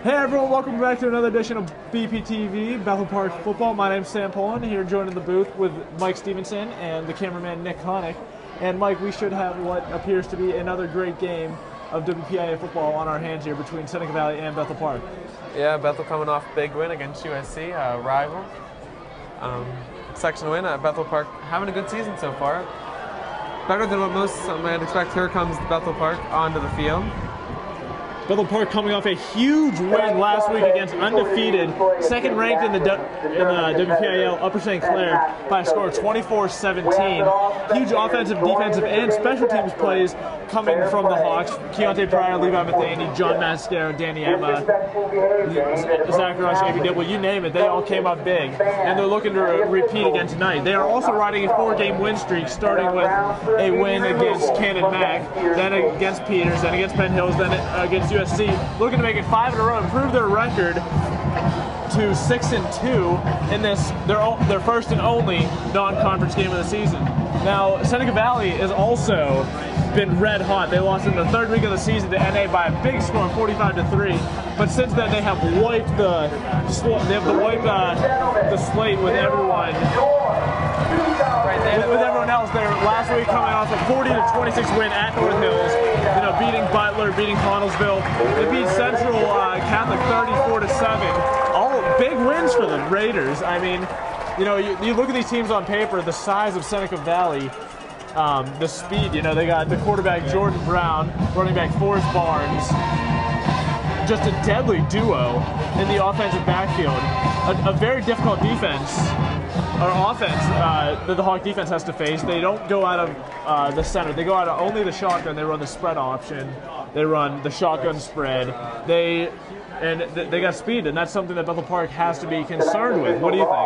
Hey everyone, welcome back to another edition of BPTV, Bethel Park Football. My name's Sam Poland, here joined in the booth with Mike Stevenson and the cameraman Nick Connick. And Mike, we should have what appears to be another great game of WPIA football on our hands here between Seneca Valley and Bethel Park. Yeah, Bethel coming off a big win against USC, a rival. Section win at Bethel Park, having a good season so far. Better than what most might expect. Here comes Bethel Park onto the field. Bethel Park coming off a huge win last week against undefeated, second ranked in the WPIL Upper St. Clair by a score of 24-17. Huge offensive, defensive, and special teams plays coming from the Hawks. Keontae Pryor, Levi Matheny, John Mascaro, Danny Emma, Zachary Ivy Dibble, you name it, they all came up big. And they're looking to repeat again tonight. They are also riding a 4-game win streak, starting with a win against Cannon Mac, then against Peters, then against Penn Hills, then against USC, looking to make it 5 in a row, improve their record to 6-2 in this their first and only non-conference game of the season. Now, Seneca Valley has also been red hot. They lost in the third week of the season to NA by a big score, 45-3. But since then, they have wiped the slate with everyone. With everyone else, they're last week coming off a 40-26 win at North Hills, beating Butler, beating Connellsville. They beat Central Catholic 34-7. All big wins for the Raiders. I mean, you look at these teams on paper, the size of Seneca Valley, the speed. They got the quarterback Jordan Brown, running back Forrest Barnes. Just a deadly duo in the offensive backfield. A very difficult defense. Or offense that the Hawk defense has to face. They don't go out of the center. They go out of only the shotgun. They run the spread option. They run the shotgun spread. They got speed, and that's something that Bethel Park has to be concerned with. What do you think?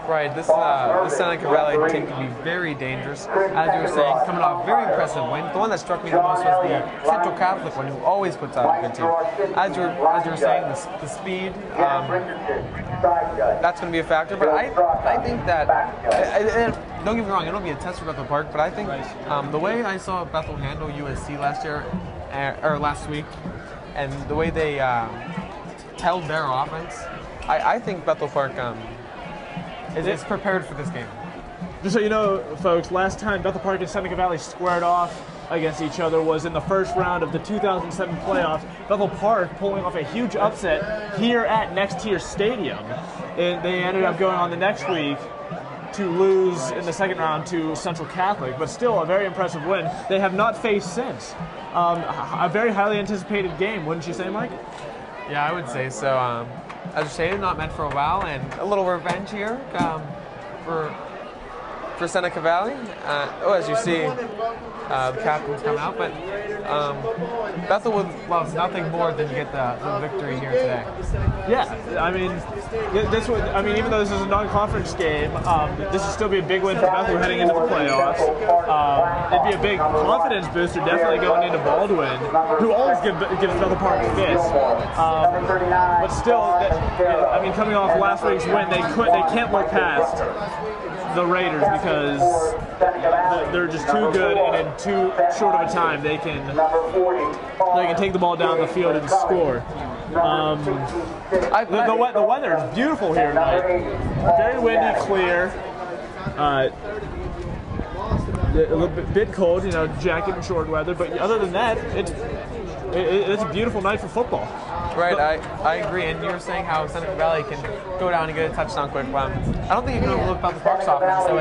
Right, this Seneca Valley team can be very dangerous. As you were saying, coming off a very impressive win. The one that struck me the most was the Central Catholic one, who always puts out a good team. As you were saying, the speed, that's going to be a factor. But I think that, don't get me wrong, it'll be a test for Bethel Park, but I think the way I saw Bethel handle USC last week, and the way they held their offense, I think Bethel Park is prepared for this game. Just so you know, folks, last time Bethel Park and Seneca Valley squared off against each other was in the first round of the 2007 playoffs. Bethel Park pulling off a huge upset here at Next Tier Stadium. And they ended up going on the next week to lose in the second round to Central Catholic, but still a very impressive win. They have not faced since. A very highly anticipated game, wouldn't you say, Mike? Yeah, I would say so. As you say, not meant for a while, and a little revenge here for Seneca Valley. As you see, the captain's come out, but Bethel would love nothing more than to get the victory here today. Yeah, even though this is a non-conference game, this would still be a big win for Bethel heading into the playoffs. It'd be a big confidence booster, definitely going into Baldwin, who always gives Bethel Park fits. But still, coming off last week's win, they can't look past the Raiders because they're just too good, and in too short of a time they can take the ball down the field and score. The weather is beautiful here tonight. Very windy, clear. A little bit cold, jacket and short weather. But other than that, it's a beautiful night for football. Right, I agree. And you were saying how Seneca Valley can go down and get a touchdown quick. I don't think you can overlook Bethel Park's offense. So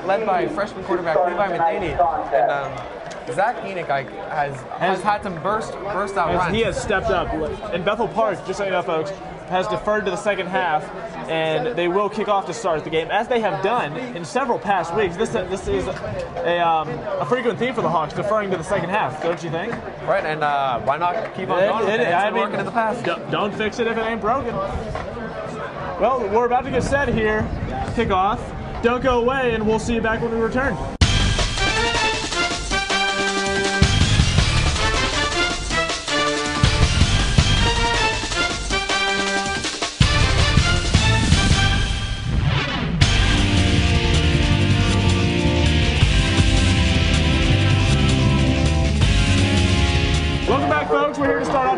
led by freshman quarterback Levi Matheny, and Zach Enoch has had some burst out runs. He has stepped up. And Bethel Park, just so you know, folks, has deferred to the second half, and they will kick off to start the game, as they have done in several past weeks. This is a frequent theme for the Hawks, deferring to the second half, don't you think? Right, and why not keep on going? It's been working in the past. Don't fix it if it ain't broken. Well, we're about to get set here. Kick off. Don't go away, and we'll see you back when we return.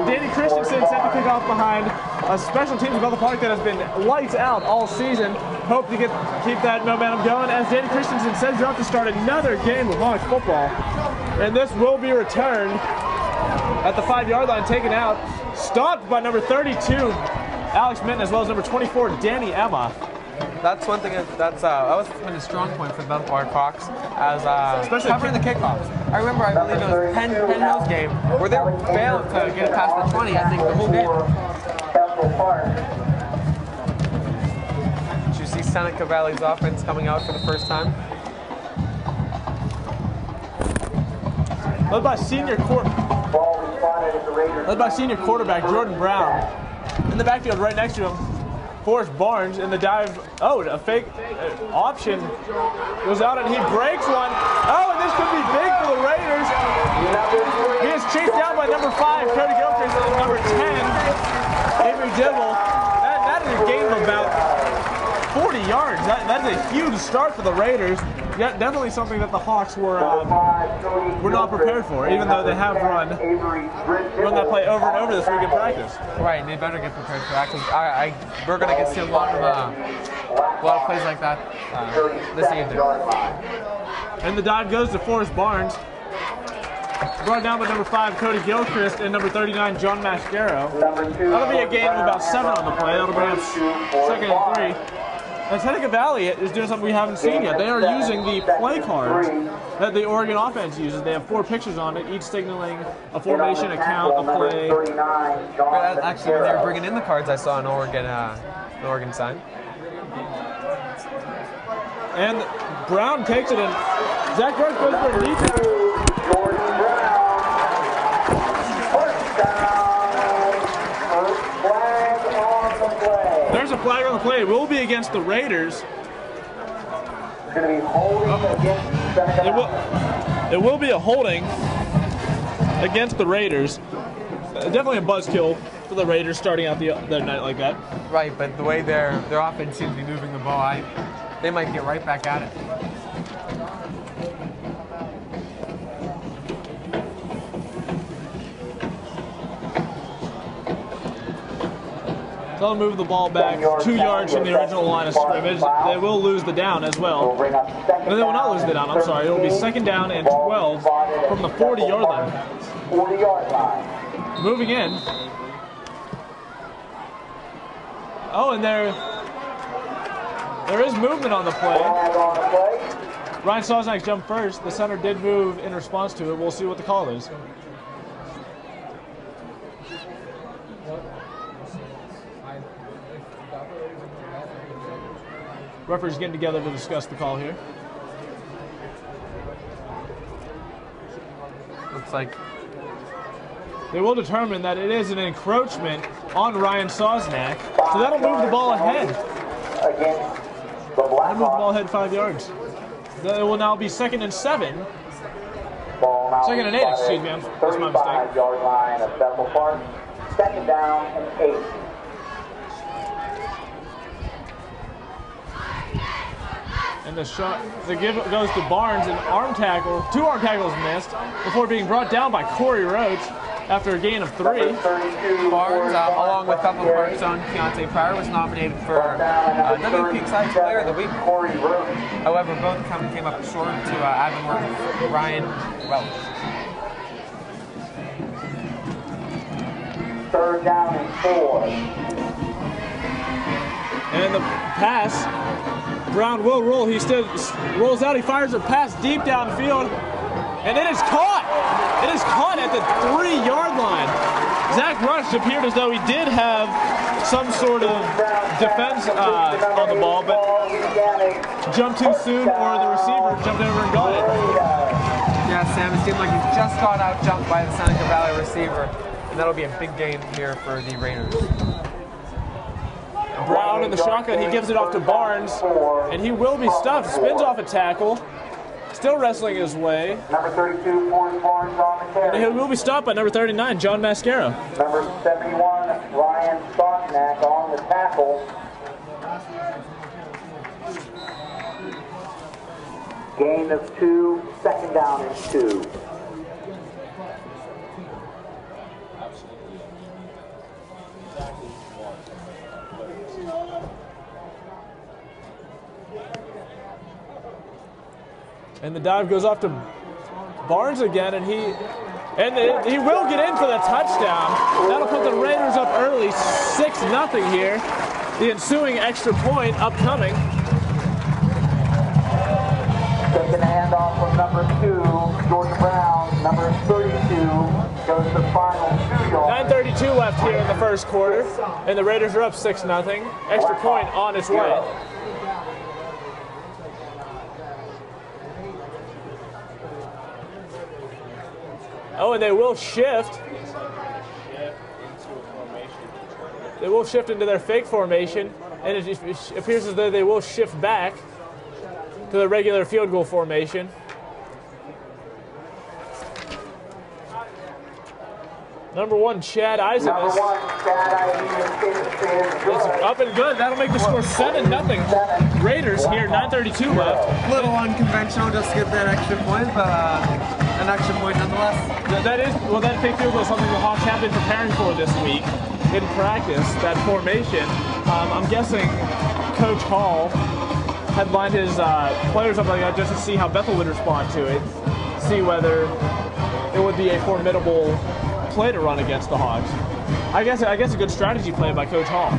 Danny Christensen set to kick off behind a special teams of Bethel Park that has been lights out all season. Hope to keep that momentum going as Danny Christensen sends it up to start another game of Hawks football. And this will be returned at the 5-yard line, taken out, stopped by number 32, Alex Minton, as well as number 24, Danny Emma. That's one thing that was been a strong point for the Bethel Park Hawks, as especially covering the kickoffs. I remember, I believe it was Penn Hills game where they failed to get it past the 20. I think the whole game. Did you see Seneca Valley's offense coming out for the first time? Led by senior quarterback Jordan Brown. In the backfield, right next to him, Forrest Barnes in the dive. Oh, a fake option goes out and he breaks one. Oh, and this could be big for the Raiders. He is chased down by number 5, Cody Gilchrist, and number 10, Avery Dibble. That is a gain of about 40 yards. That is a huge start for the Raiders. Yeah, definitely something that the Hawks were not prepared for, even though they have run that play over and over this week in practice. Right, and they better get prepared for that because we're going to see a lot of plays like that this evening. And the dive goes to Forrest Barnes. Brought down by number 5, Cody Gilchrist, and number 39, John Mascaro. That'll be a gain of about 7 on the play. That'll bring up 2nd and 3. And Seneca Valley is doing something we haven't seen yet. They are using the play cards that the Oregon offense uses. They have 4 pictures on it, each signaling a formation, a count, a play. Actually, when they were bringing in the cards, I saw an Oregon sign. And Brown takes it, and Zach Brown goes for a deep. There's a flag on the play. It will be against the Raiders. It's going to be holding against it will be a holding against the Raiders. Definitely a buzzkill for the Raiders starting out their night like that. Right, but the way their offense seems to be moving the ball, they might get right back at it. They'll move the ball back 2 yards from the original line of scrimmage. They will lose the down as well. But they will not lose the down, I'm sorry. It will be 2nd down and 12 from the 40-yard line. Moving in. Oh, and there is movement on the play. Ryan Sosnak jumped first. The center did move in response to it. We'll see what the call is. Referees getting together to discuss the call here. Looks like they will determine that it is an encroachment on Ryan Sosnak, so that'll move the ball ahead. That'll move the ball ahead 5 yards. It will now be 2nd and 7. 2nd and 8, excuse me. That's my mistake. 35-yard line of Bethel Park. 2nd down and 8. And the give goes to Barnes, an arm tackle. 2 arm tackles missed before being brought down by Corey Roach after a gain of 3. Barnes, along with Bethel Park's own Keontae Pryor, was nominated for WP Exciting Player of the Week. However, both of them came up short to Avonworth Ryan Welch. 3rd down and 4. And the pass. Brown will roll. He still rolls out. He fires a pass deep downfield. And it is caught. It is caught at the 3-yard line. Zach Rush appeared as though he did have some sort of defense on the ball, but jumped too soon, or the receiver jumped over and got it. Yeah, Sam, it seemed like he just got out jumped by the Seneca Valley receiver, and that'll be a big gain here for the Raiders. Brown in the shotgun, he gives it off to Barnes, and he will be stuffed. Spins off a tackle, still wrestling his way. Number 32, Forrest Barnes on the carry. And he will be stopped by number 39, John Mascaro. Number 71, Ryan Sosnak on the tackle. Gain of 2, 2nd down and 2. And the dive goes off to Barnes again, and he will get in for the touchdown. That'll put the Raiders up early, 6-0 here. The ensuing extra point upcoming. Taking the handoff from number 2, Jordan Brown. Number 32 goes the final 2 yards. 9:32 left here in the first quarter, and the Raiders are up 6-0. Extra point on its way. Oh, and they will shift. They will shift into their fake formation, and it appears as though they will shift back to the regular field goal formation. Number 1, Chad Eisenus. Number 1, Chad Eisenus It's up and good. That'll make the score 7-0. Raiders here, 9:32 left. A little unconventional just to get that extra point, but an extra point nonetheless. That fake field goal is something the Hawks have been preparing for this week in practice, that formation. I'm guessing Coach Hall had lined his players up like that just to see how Bethel would respond to it, see whether it would be a formidable play to run against the Hawks. I guess a good strategy play by Coach Hall.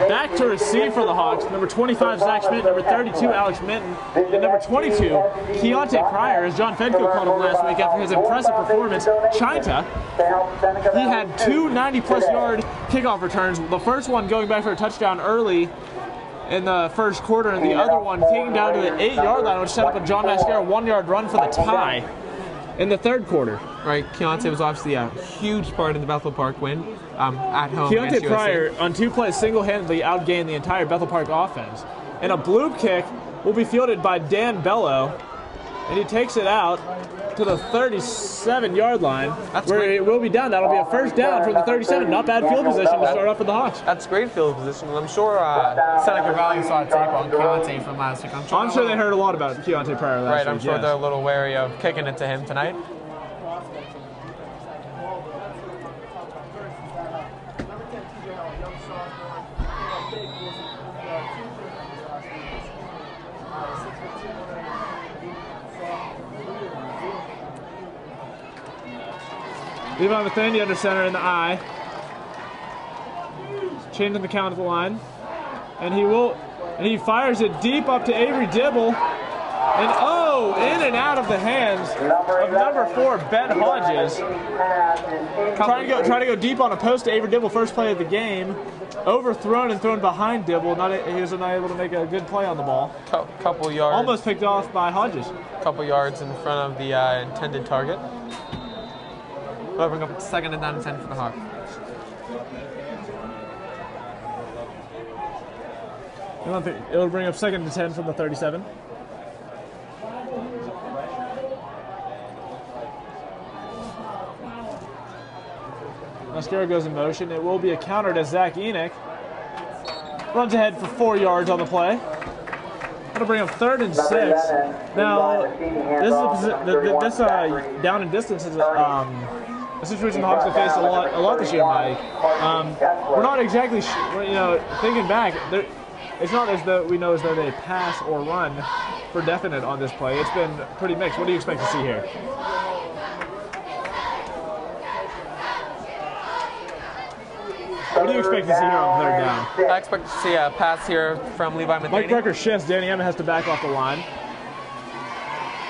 Back to receive for the Hawks, number 25, Zach Schmidt, number 32, Alex Minton, and number 22, Keontae Pryor, as John Fenco called him last week after his impressive performance. Chinta, he had 2 90-plus yard kickoff returns, the first one going back for a touchdown early in the first quarter, and the other one taking down to the 8-yard line, which set up a John Mascara 1-yard run for the tie in the third quarter. Right, Keontae was obviously a huge part in the Bethel Park win at home. Keontae Pryor on 2 plays single-handedly outgained the entire Bethel Park offense. And a bloop kick will be fielded by Dan Bello, and he takes it out to the 37-yard line, where it will be down. That'll be a first down from the 37. Not bad field position to start off with the Hawks. That's great field position. I'm sure Seneca Valley saw a tape on Keontae from last week. I'm sure they heard a lot about Keontae Pryor last week. Right, I'm sure they're a little wary of kicking it to him tonight. Levi Matheny under center in the eye. Changing the count at the line. And he fires it deep up to Avery Dibble. And in and out of the hands of number 4, Ben Hodges. Trying to go deep on a post to Avery Dibble, first play of the game. Overthrown and thrown behind Dibble. He was not able to make a good play on the ball. Couple yards. Almost picked off by Hodges. Couple yards in front of the intended target. That'll bring up 2nd and down and 10 for the Hawks. It'll bring up 2nd and 10 from the 37. Mascara goes in motion. It will be a counter to Zach Enoch. Runs ahead for 4 yards on the play. That'll bring up 3rd and 6. Now, this down and distance is a situation the Hawks have faced a lot this year, Mike. We're not exactly, thinking back, it's not as though we know as though they pass or run for definite on this play. It's been pretty mixed. What do you expect to see here? What do you expect to see here on 3rd down? I expect to see a pass here from Levi Matheny. Mike Brucker shifts. Danny Emmett has to back off the line.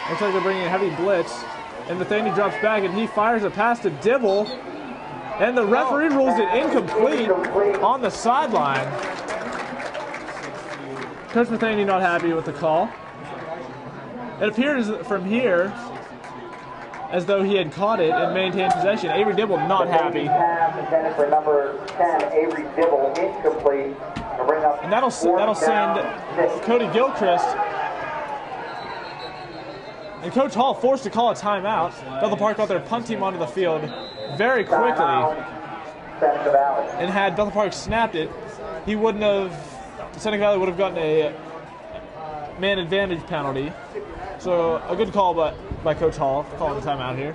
Looks like they're bringing a heavy blitz. And Matheny drops back, and he fires a pass to Dibble. And the referee rules it incomplete on the sideline. Coach Matheny not happy with the call. It appears from here as though he had caught it and maintained possession. Avery Dibble not happy. Intended for number 10, Avery Dibble, incomplete. And that'll send Cody Gilchrist and Coach Hall forced to call a timeout. Bethel Park got their punt team onto the field very quickly. And had Bethel Park snapped it, Seneca Valley would have gotten a man advantage penalty. So a good call by Coach Hall calling the timeout here.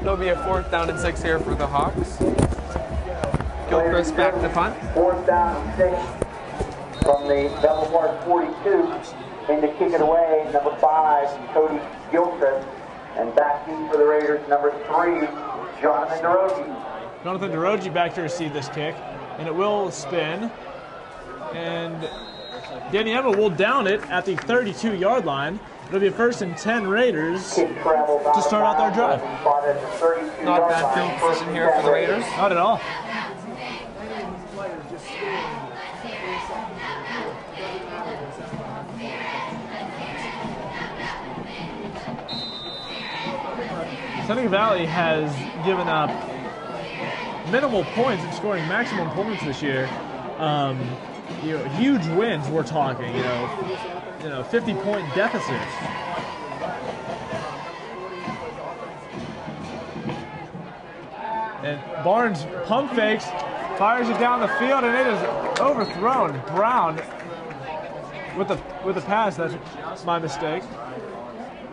It'll be a 4th down and 6 here for the Hawks. Gilchrist back to punt. 4th down and 6 from the Bethel Park 42. In to kick it away, number 5, Cody Gilchrist. And back in for the Raiders, number 3, Jonathan DeRogie. Jonathan DeRogie back to receive this kick, and it will spin. And Danny Emma will down it at the 32-yard line. It'll be a 1st and 10 Raiders to start out their drive. Not bad field position here for the Raiders. Not at all. Seneca Valley has given up minimal points and scoring maximum points this year. Huge wins. We're talking, 50-point deficits. And Barnes pump fakes, fires it down the field, and it is overthrown. Brown with the pass. That's my mistake.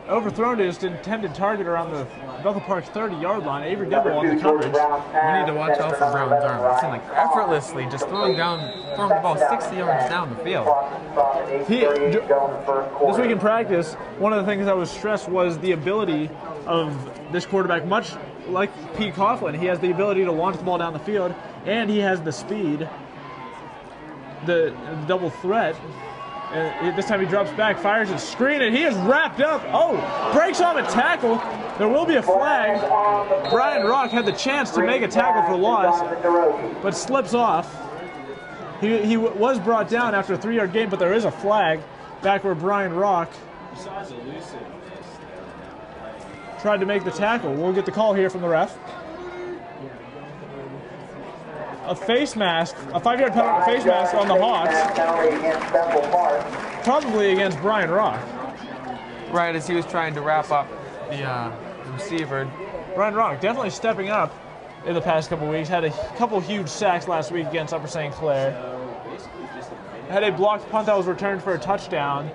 Overthrown to his intended target around the Bethel Park 30-yard line. Avery Dibble on the coverage. We need to watch out for Brown's arm. It seemed like effortlessly just throwing the ball 60 yards down the field. This week in practice, one of the things that was stressed was the ability of this quarterback, much like Pete Coughlin. He has the ability to launch the ball down the field, and he has the speed, the double threat. And this time he drops back, fires a screen, and he is wrapped up. Oh, breaks off a tackle. There will be a flag. Brian Rock had the chance to make a tackle for loss, but slips off. He was brought down after a 3-yard gain, but there is a flag back where Brian Rock tried to make the tackle. We'll get the call here from the ref. A face mask, a 5-yard penalty face mask on the Hawks. Probably against Brian Rock. Right, as he was trying to wrap up the receiver. Brian Rock definitely stepping up in the past couple weeks. Had a couple huge sacks last week against Upper St. Clair. Had a blocked punt that was returned for a touchdown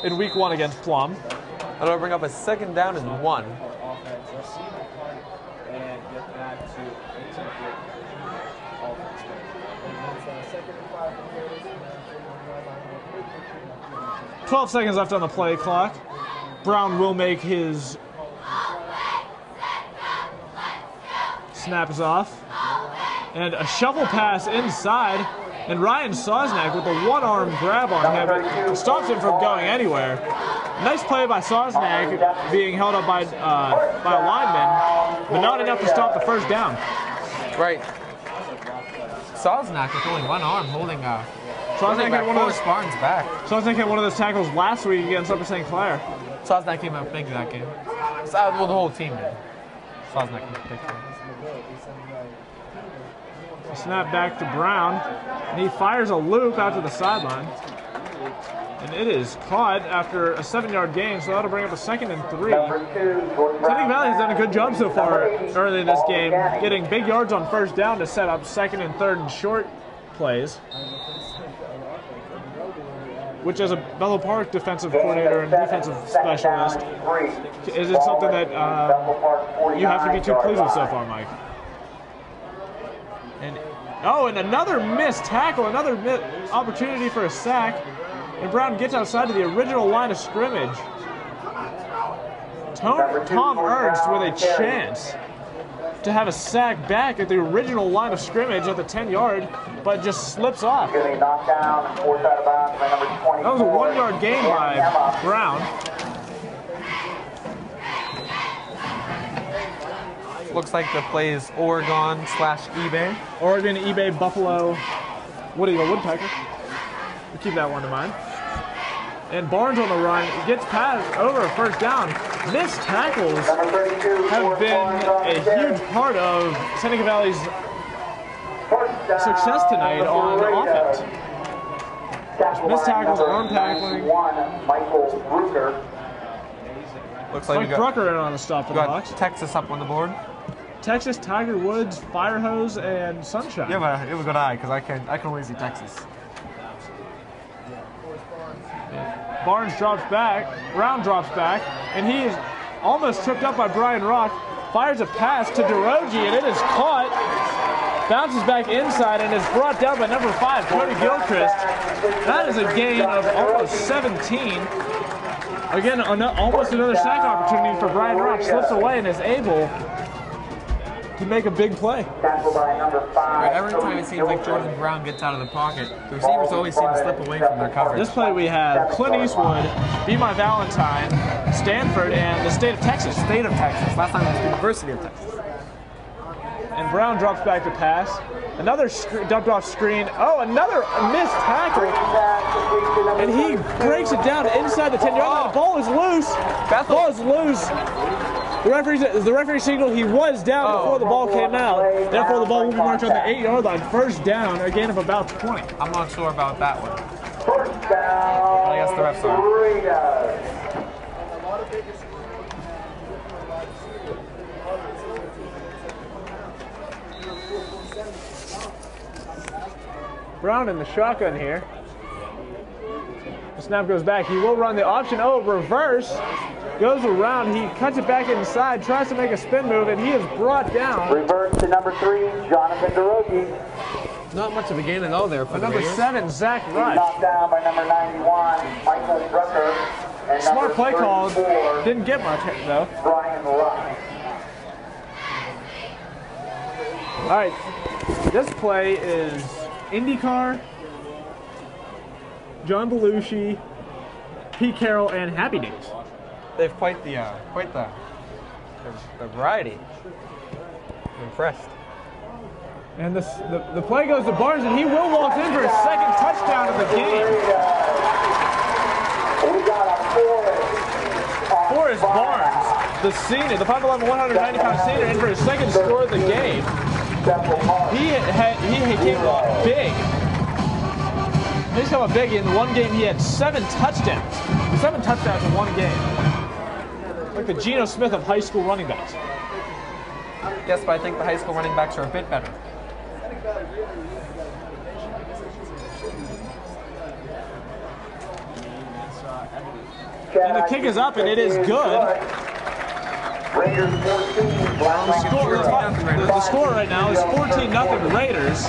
in week 1 against Plum. That'll bring up a 2nd down and 1. .12 seconds left on the play clock. Brown will make his snap is off. And a shuffle pass inside. And Ryan Sosnak with a one-arm grab on him. It stops him from going anywhere. Nice play by Sosnak being held up by a lineman, but not enough to stop the first down. Right. Sosnak with only one arm holding Sosnak had one of those Barnes back. Sosnak had one of those tackles last week against Upper St. Clair. Sosnak came out big that game. Well, the whole team did. Sosnak came out big. Snap back to Brown, and he fires a loop out to the sideline. And it is caught after a 7-yard gain, so that'll bring up a 2nd and 3. Seneca Valley has done a good job so far early in this game, getting big yards on first down to set up 2nd and 3rd and short plays. Which, as a Bethel Park defensive coordinator and defensive specialist, is it something that you have to be too pleased with so far, Mike? And another missed tackle, another opportunity for a sack. And Brown gets outside to the original line of scrimmage. Tom Ernst with a chance to have a sack back at the original line of scrimmage at the 10-yard, but just slips off. That was a 1-yard gain by Brown. Looks like the play is Oregon/eBay. Oregon, eBay, Buffalo, Wood Eagle, Woodpecker. We'll keep that one in mind. And Barnes on the run, gets past over a first down. Missed tackles have been a huge part of Seneca Valley's success tonight on offense. Missed tackles, arm tackling. Looks like Mike Brucker in on the stop for the Hawks. Texas up on the board. Texas, Tiger Woods, Firehose, and Sunshine. Yeah, but it was good eye because I can only see Texas. Barnes drops back, Brown drops back, and he is almost tripped up by Brian Rock. Fires a pass to DeRogie, and it is caught. Bounces back inside and is brought down by number 5, Cody Gilchrist. That is a gain of almost 17. Again, almost another sack opportunity for Brian Rock. Slips away and is able to make a big play. Every time it seems like Jordan Brown gets out of the pocket, the receivers always seem to slip away from their coverage. This play we have Clint Eastwood, Be My Valentine, Stanford, and the state of Texas. Last time it was the University of Texas. And Brown drops back to pass. Another dumped off screen. Oh, another missed tackle. And he breaks it down inside the 10-yard line. The ball is loose. Ball is loose. The referee signaled he was down before the ball came out. Therefore, the ball will be marked on the 8-yard line. First down, a gain of about 20. I'm not sure about that one. First down. I guess the refs are. Brown in the shotgun here. The snap goes back. He will run the option. Oh, reverse. Goes around. He cuts it back inside. Tries to make a spin move, and he is brought down. Reverse to number 3, Jonathan DeRogie. Not much of a gain at all there for Number 7, Zach Rush. Knocked down by number 91, Michael Drucker. And Smart play call. 34, Didn't get much though. Brian Rock. All right. This play is IndyCar, John Belushi, Pete Carroll, and Happy Days. They have quite the variety. I'm impressed. And the play goes to Barnes, and he will walk in for his second touchdown of the game. We got a Forrest Barnes, the senior, the 5'11", 190-pound senior, in for his second score of the game. He came up big. He's come up big. In one game, he had 7 touchdowns. 7 touchdowns in one game. Like the Geno Smith of high school running backs. Yes, but I think the high school running backs are a bit better. And the kick is up, and it is good. Raiders 14, The score right now is 14-0 Raiders.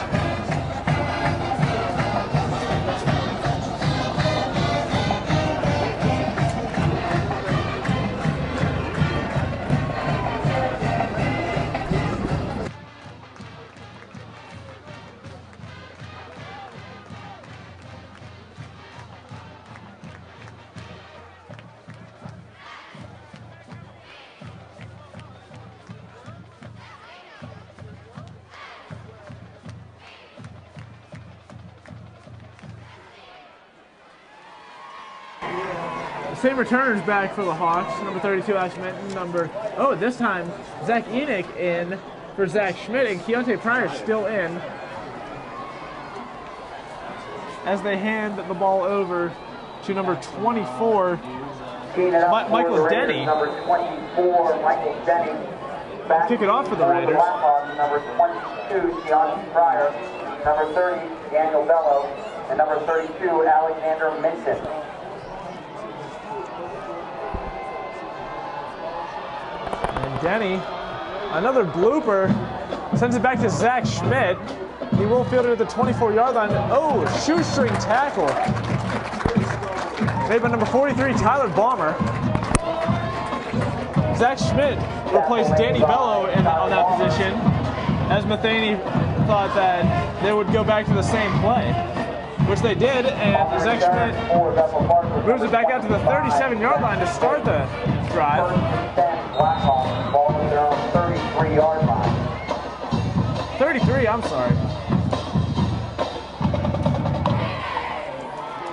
Same returners back for the Hawks. Number 32, Ash Minton. This time, Zach Enoch in for Zach Schmidt, and Keontae Pryor still in as they hand the ball over to number 24, Michael Denny. Number 24, Michael Denny. Kick it off for the Raiders. Number 22, Keontae Pryor. Number 30, Daniel Bello. And number 32, Alexander Minton. Denny, another blooper, sends it back to Zach Schmidt. He will field it at the 24-yard line. Oh, shoestring tackle. Made by number 43, Tyler Baumer. Zach Schmidt replaced Danny Bello on that position, as Matheny thought that they would go back to the same play, which they did, and Zach Schmidt moves it back out to the 37-yard line to start the drive. Ball to their own 33-yard line. 33, I'm sorry.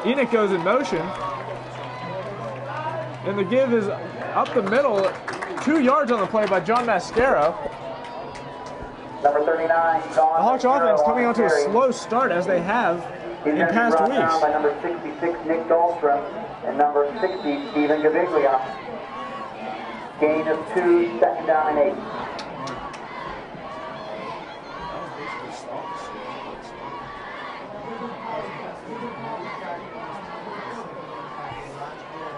Enoch goes in motion. And the give is up the middle, 2 yards on the play by John Mascaro. Number 39, The Hawks offense coming onto a slow start as they have in past weeks. By number 66, Nick Dahlstrom, and number 60, Stephen Gaviglia. Gain of 2, second down and 8.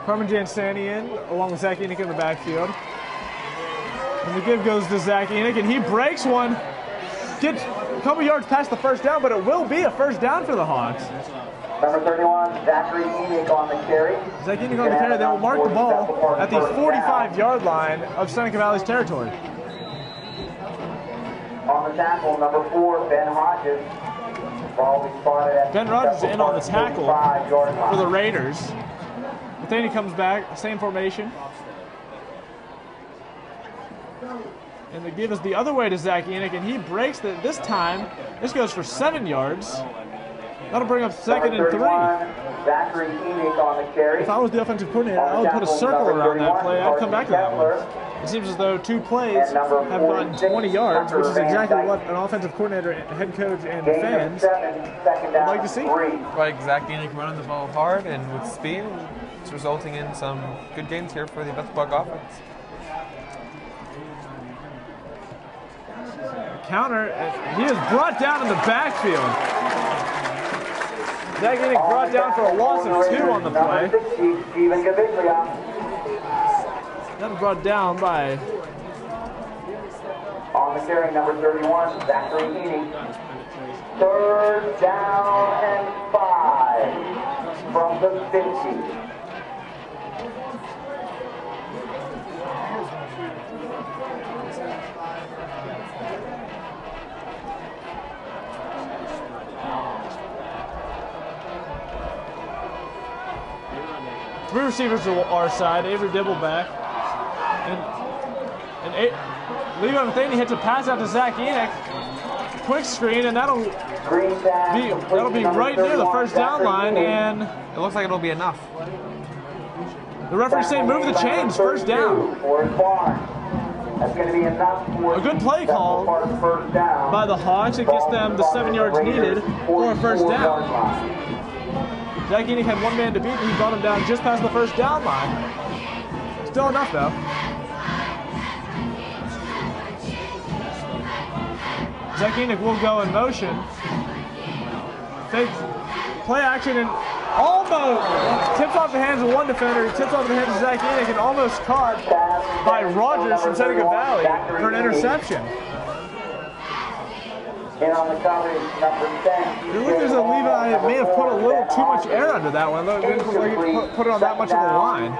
Carmen Jansanian along with Zach Enoch in the backfield. And the give goes to Zach Enoch, and he breaks one. Gets a couple yards past the first down, but it will be a first down for the Hawks. Number 31, Zachary Enoch on the carry. Zach Enoch on the carry. They will mark the ball at the 45-yard line of Seneca Valley's territory. On the tackle, number 4, Ben Hodges. Ball will be spotted at Ben Rogers in on the tackle 45-yard line. for the Raiders. Nathaniel comes back, same formation. And the give is the other way to Zach Enoch, and he breaks it this time. This goes for 7 yards. That'll bring up second and 3. Zachary Enoch on the carry. If I was the offensive coordinator, I would put a circle around that play. I'd come back to that one. It seems as though 2 plays have gotten 20 yards, which is exactly what an offensive coordinator, head coach, and fans would like to see. Like Zach Enoch running the ball hard and with speed. It's resulting in some good gains here for the Bethel Park offense. Counter, he is brought down in the backfield. Zach Enoch brought down for a loss of 2 on the play. Stephen Gaviglia. That was brought down by On the carry, number 31, Zachary Enoch. 3rd down and 5 from the 50. Three receivers to our side. Avery Dibble back. And Levi Matheny hits a pass out to Zach Enoch. Quick screen, and that'll be right near the first down line, and it looks like it'll be enough. The referee saying move the chains, first down. That's going to be enough for a good play call by the Hawks. It gets them the 7 yards needed for a first down. Zach Enoch had 1 man to beat, and he brought him down just past the first down line. Still enough, though. Zach Enoch will go in motion. Fake play action and almost tips off the hands of one defender, tips off the hands of Zach Enoch, and almost caught by Rogers from Seneca Valley for an interception. And on the coverage, number 10. It looks as though Levi may have put a little too much air under that one. Didn't put it on that much of the line.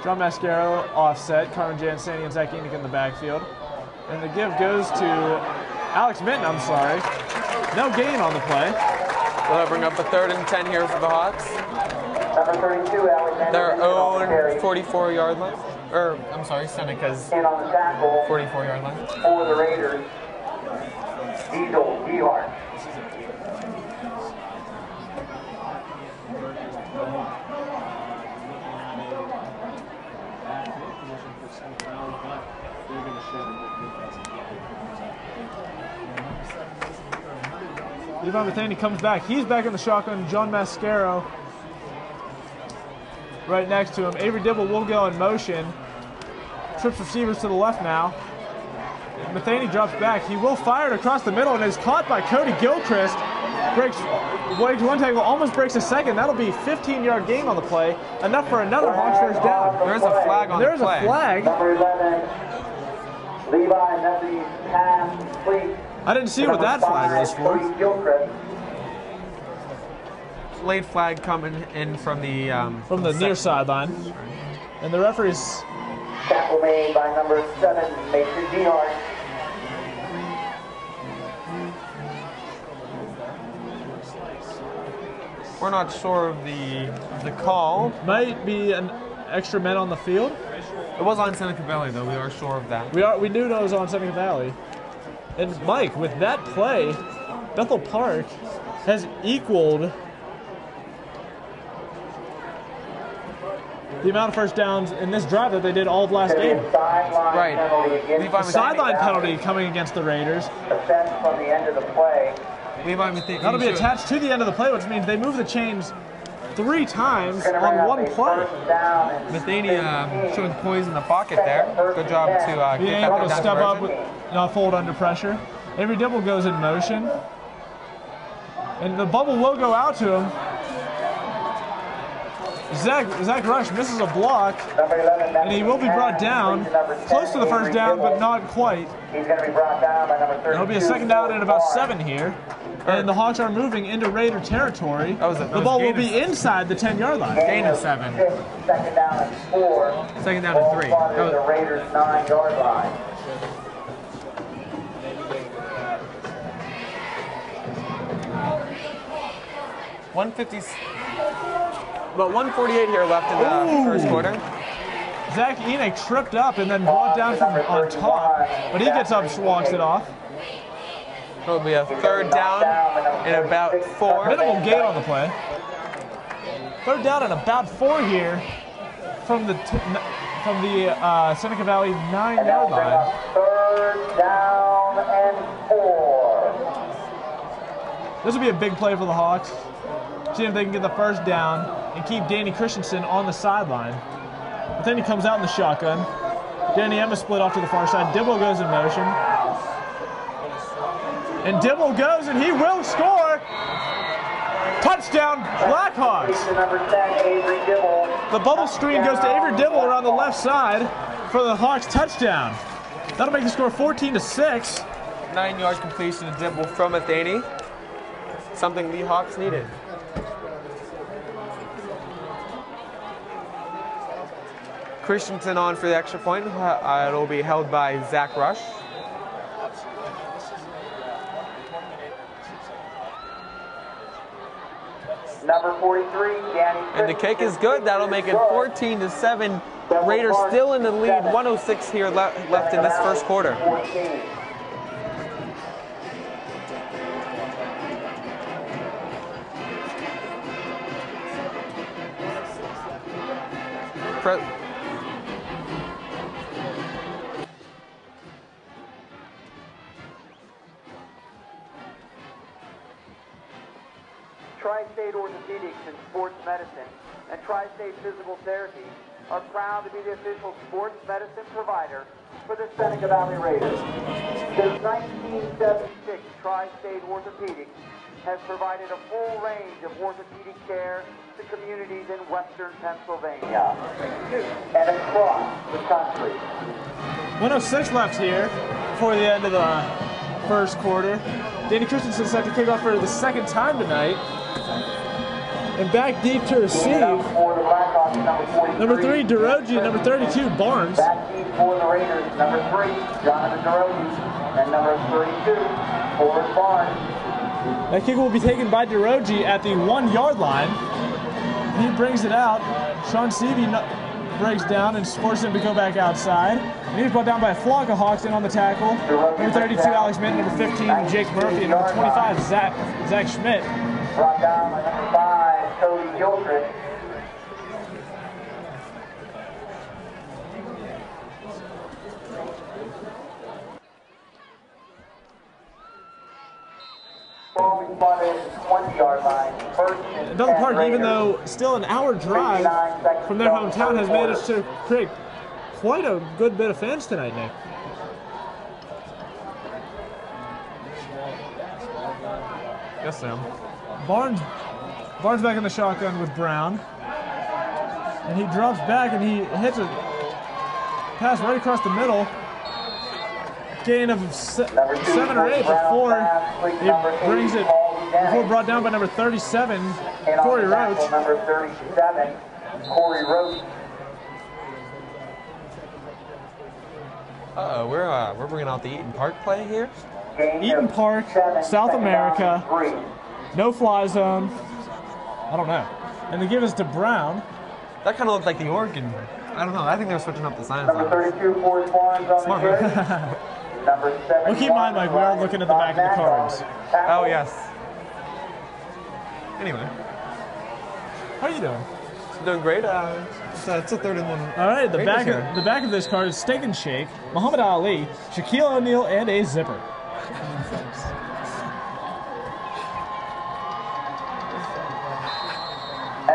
John Mascaro offset, Carmen Jansani and Zach Enoch in the backfield. And the give goes to Alex Minton, I'm sorry. No gain on the play. They'll bring up a 3rd and 10 here for the Hawks. Number 32, Alexander. Their own 44-yard line. Or, I'm sorry, Seneca's 44-yard line. For the Raiders, Diesel Gehart. Levi Matheny comes back. He's back in the shotgun. John Mascaro right next to him. Avery Dibble will go in motion. Trips receivers to the left now. Matheny drops back. He will fire it across the middle and is caught by Cody Gilchrist. Breaks one tackle, almost breaks a second. That'll be 15-yard gain on the play. Enough for another Hawks first down. There's a flag on the play. There's a flag. Number 11, Levi Matheny pass complete. I didn't see what that flag was for. Late flag coming in from the near sideline. And the referee's tackle made by number 7, Mason Gehart. We're not sure of the call. Might be an extra men on the field. It was on Seneca Valley, though. We are sure of that. We do know it was on Seneca Valley. And Mike, with that play, Bethel Park has equaled the amount of first downs in this drive that they did all of last game. Right. Sideline penalty coming against the Raiders. Assessed from the end of the play. That'll be attached to the end of the play, which means they move the chains 3 times on one play. Matheny showing poise in the pocket there. Good job to being able to step up with not fold under pressure. Avery Dibble goes in motion. And the bubble will go out to him. Zach Rush misses a block, and he will be brought down, close to the first down, but not quite. He's going to be brought down by number 32. It'll be a second down and about 7 here. And the Hawks are moving into Raider territory. The ball will be inside the 10-yard line. Gain of 7. Second down and 4. Second down and 3. The Raiders' 9-yard line. About 1:48 here left in the first quarter. Zach Enoch tripped up and then brought down from on top, but he gets up and walks it off. It'll be a third down in about 4. Minimal gain on the play. Third down and about 4 here from the Seneca Valley 9-yard line. Third down and 4. This will be a big play for the Hawks. See if they can get the first down and keep Danny Christensen on the sideline. But then he comes out in the shotgun. Danny Emma split off to the far side. Dibble goes in motion. And Dibble goes and he will score. Touchdown, Blackhawks. The bubble screen goes to Avery Dibble around the left side for the Hawks touchdown. That'll make the score 14-6. 9-yard completion to Dibble from Athene. Something the Hawks needed. Christensen on for the extra point. It'll be held by Zach Rush. Number 43, Danny. And the kick is good. That'll make it 14-7. Raiders still in the lead. 1:06 here left in this first quarter. Tri-State Orthopedics and Sports Medicine and Tri-State Physical Therapy are proud to be the official sports medicine provider for the Seneca Valley Raiders. Since 1976, Tri-State Orthopedics has provided a full range of orthopedic care to communities in western Pennsylvania and across the country. 1:06 left here before the end of the first quarter. Danny Christensen set to kick off for the second time tonight. And back deep to receive. Number 3, DeRogi, and number 32, Barnes. Back deep for the Raiders, number 3, Jonathan DeRogi, and number 32, Forrest Barnes. That kick will be taken by DeRogi at the 1-yard line. He brings it out. Sean Seavey breaks down and forces him to go back outside. And he's brought down by a flock of Hawks in on the tackle. Number 32, Alex Minton. Number 15, Jake Murphy. And number 25, Zach Schmidt. Brought down by number 5, Cody Gilchrist. Bethel Park, even though still an hour drive from their hometown, has managed to create quite a good bit of fans tonight, Nick. Yes, Sam. Barnes back in the shotgun with Brown. And he drops back and he hits a pass right across the middle. Gain of 7 or 8 before he brings it, before brought down by number 37, Corey Roach. Number 37, Corey Roach. We're bringing out the Eaton Park play here. Eaton Park, South America, no fly zone. I don't know. And they give us to Brown. That kind of looked like the Oregon. I don't know. I think they're switching up the signs. Number 32, Forrest Barnes on the jersey. Number 7. Well, keep in mind, Mike, we are looking at the back of the cards. Oh, yes. Anyway. How are you doing? Doing great. It's a 3rd and 1. All right, the back of this card is Steak and Shake, Muhammad Ali, Shaquille O'Neal, and a zipper.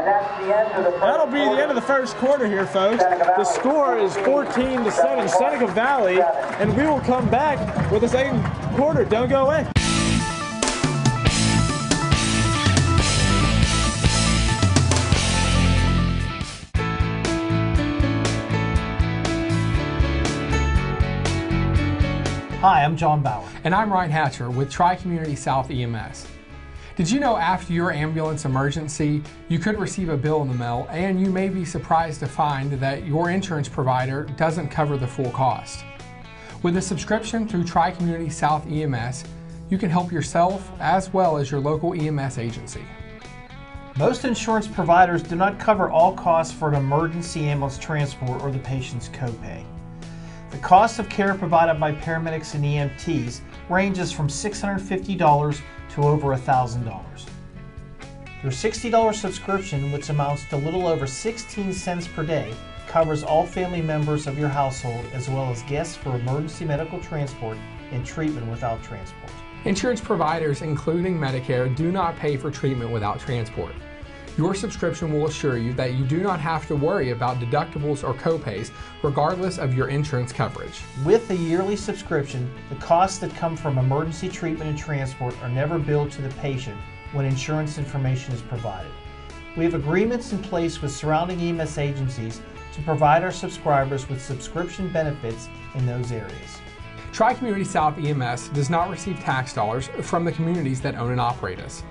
And that's the end of the first That'll be the quarter. end of the first quarter here, folks. The score is 14-7, Seneca Valley, and we will come back with the second quarter. Don't go away. Hi, I'm John Bauer. And I'm Ryan Hatcher with Tri-Community South EMS. Did you know after your ambulance emergency, you could receive a bill in the mail, and you may be surprised to find that your insurance provider doesn't cover the full cost? With a subscription through Tri-Community South EMS, you can help yourself as well as your local EMS agency. Most insurance providers do not cover all costs for an emergency ambulance transport or the patient's copay. The cost of care provided by paramedics and EMTs ranges from $650 to over $1,000. Your $60 subscription, which amounts to a little over 16 cents per day, covers all family members of your household as well as guests for emergency medical transport and treatment without transport. Insurance providers, including Medicare, do not pay for treatment without transport. Your subscription will assure you that you do not have to worry about deductibles or copays, regardless of your insurance coverage. With a yearly subscription, the costs that come from emergency treatment and transport are never billed to the patient when insurance information is provided. We have agreements in place with surrounding EMS agencies to provide our subscribers with subscription benefits in those areas. Tri-Community South EMS does not receive tax dollars from the communities that own and operate us.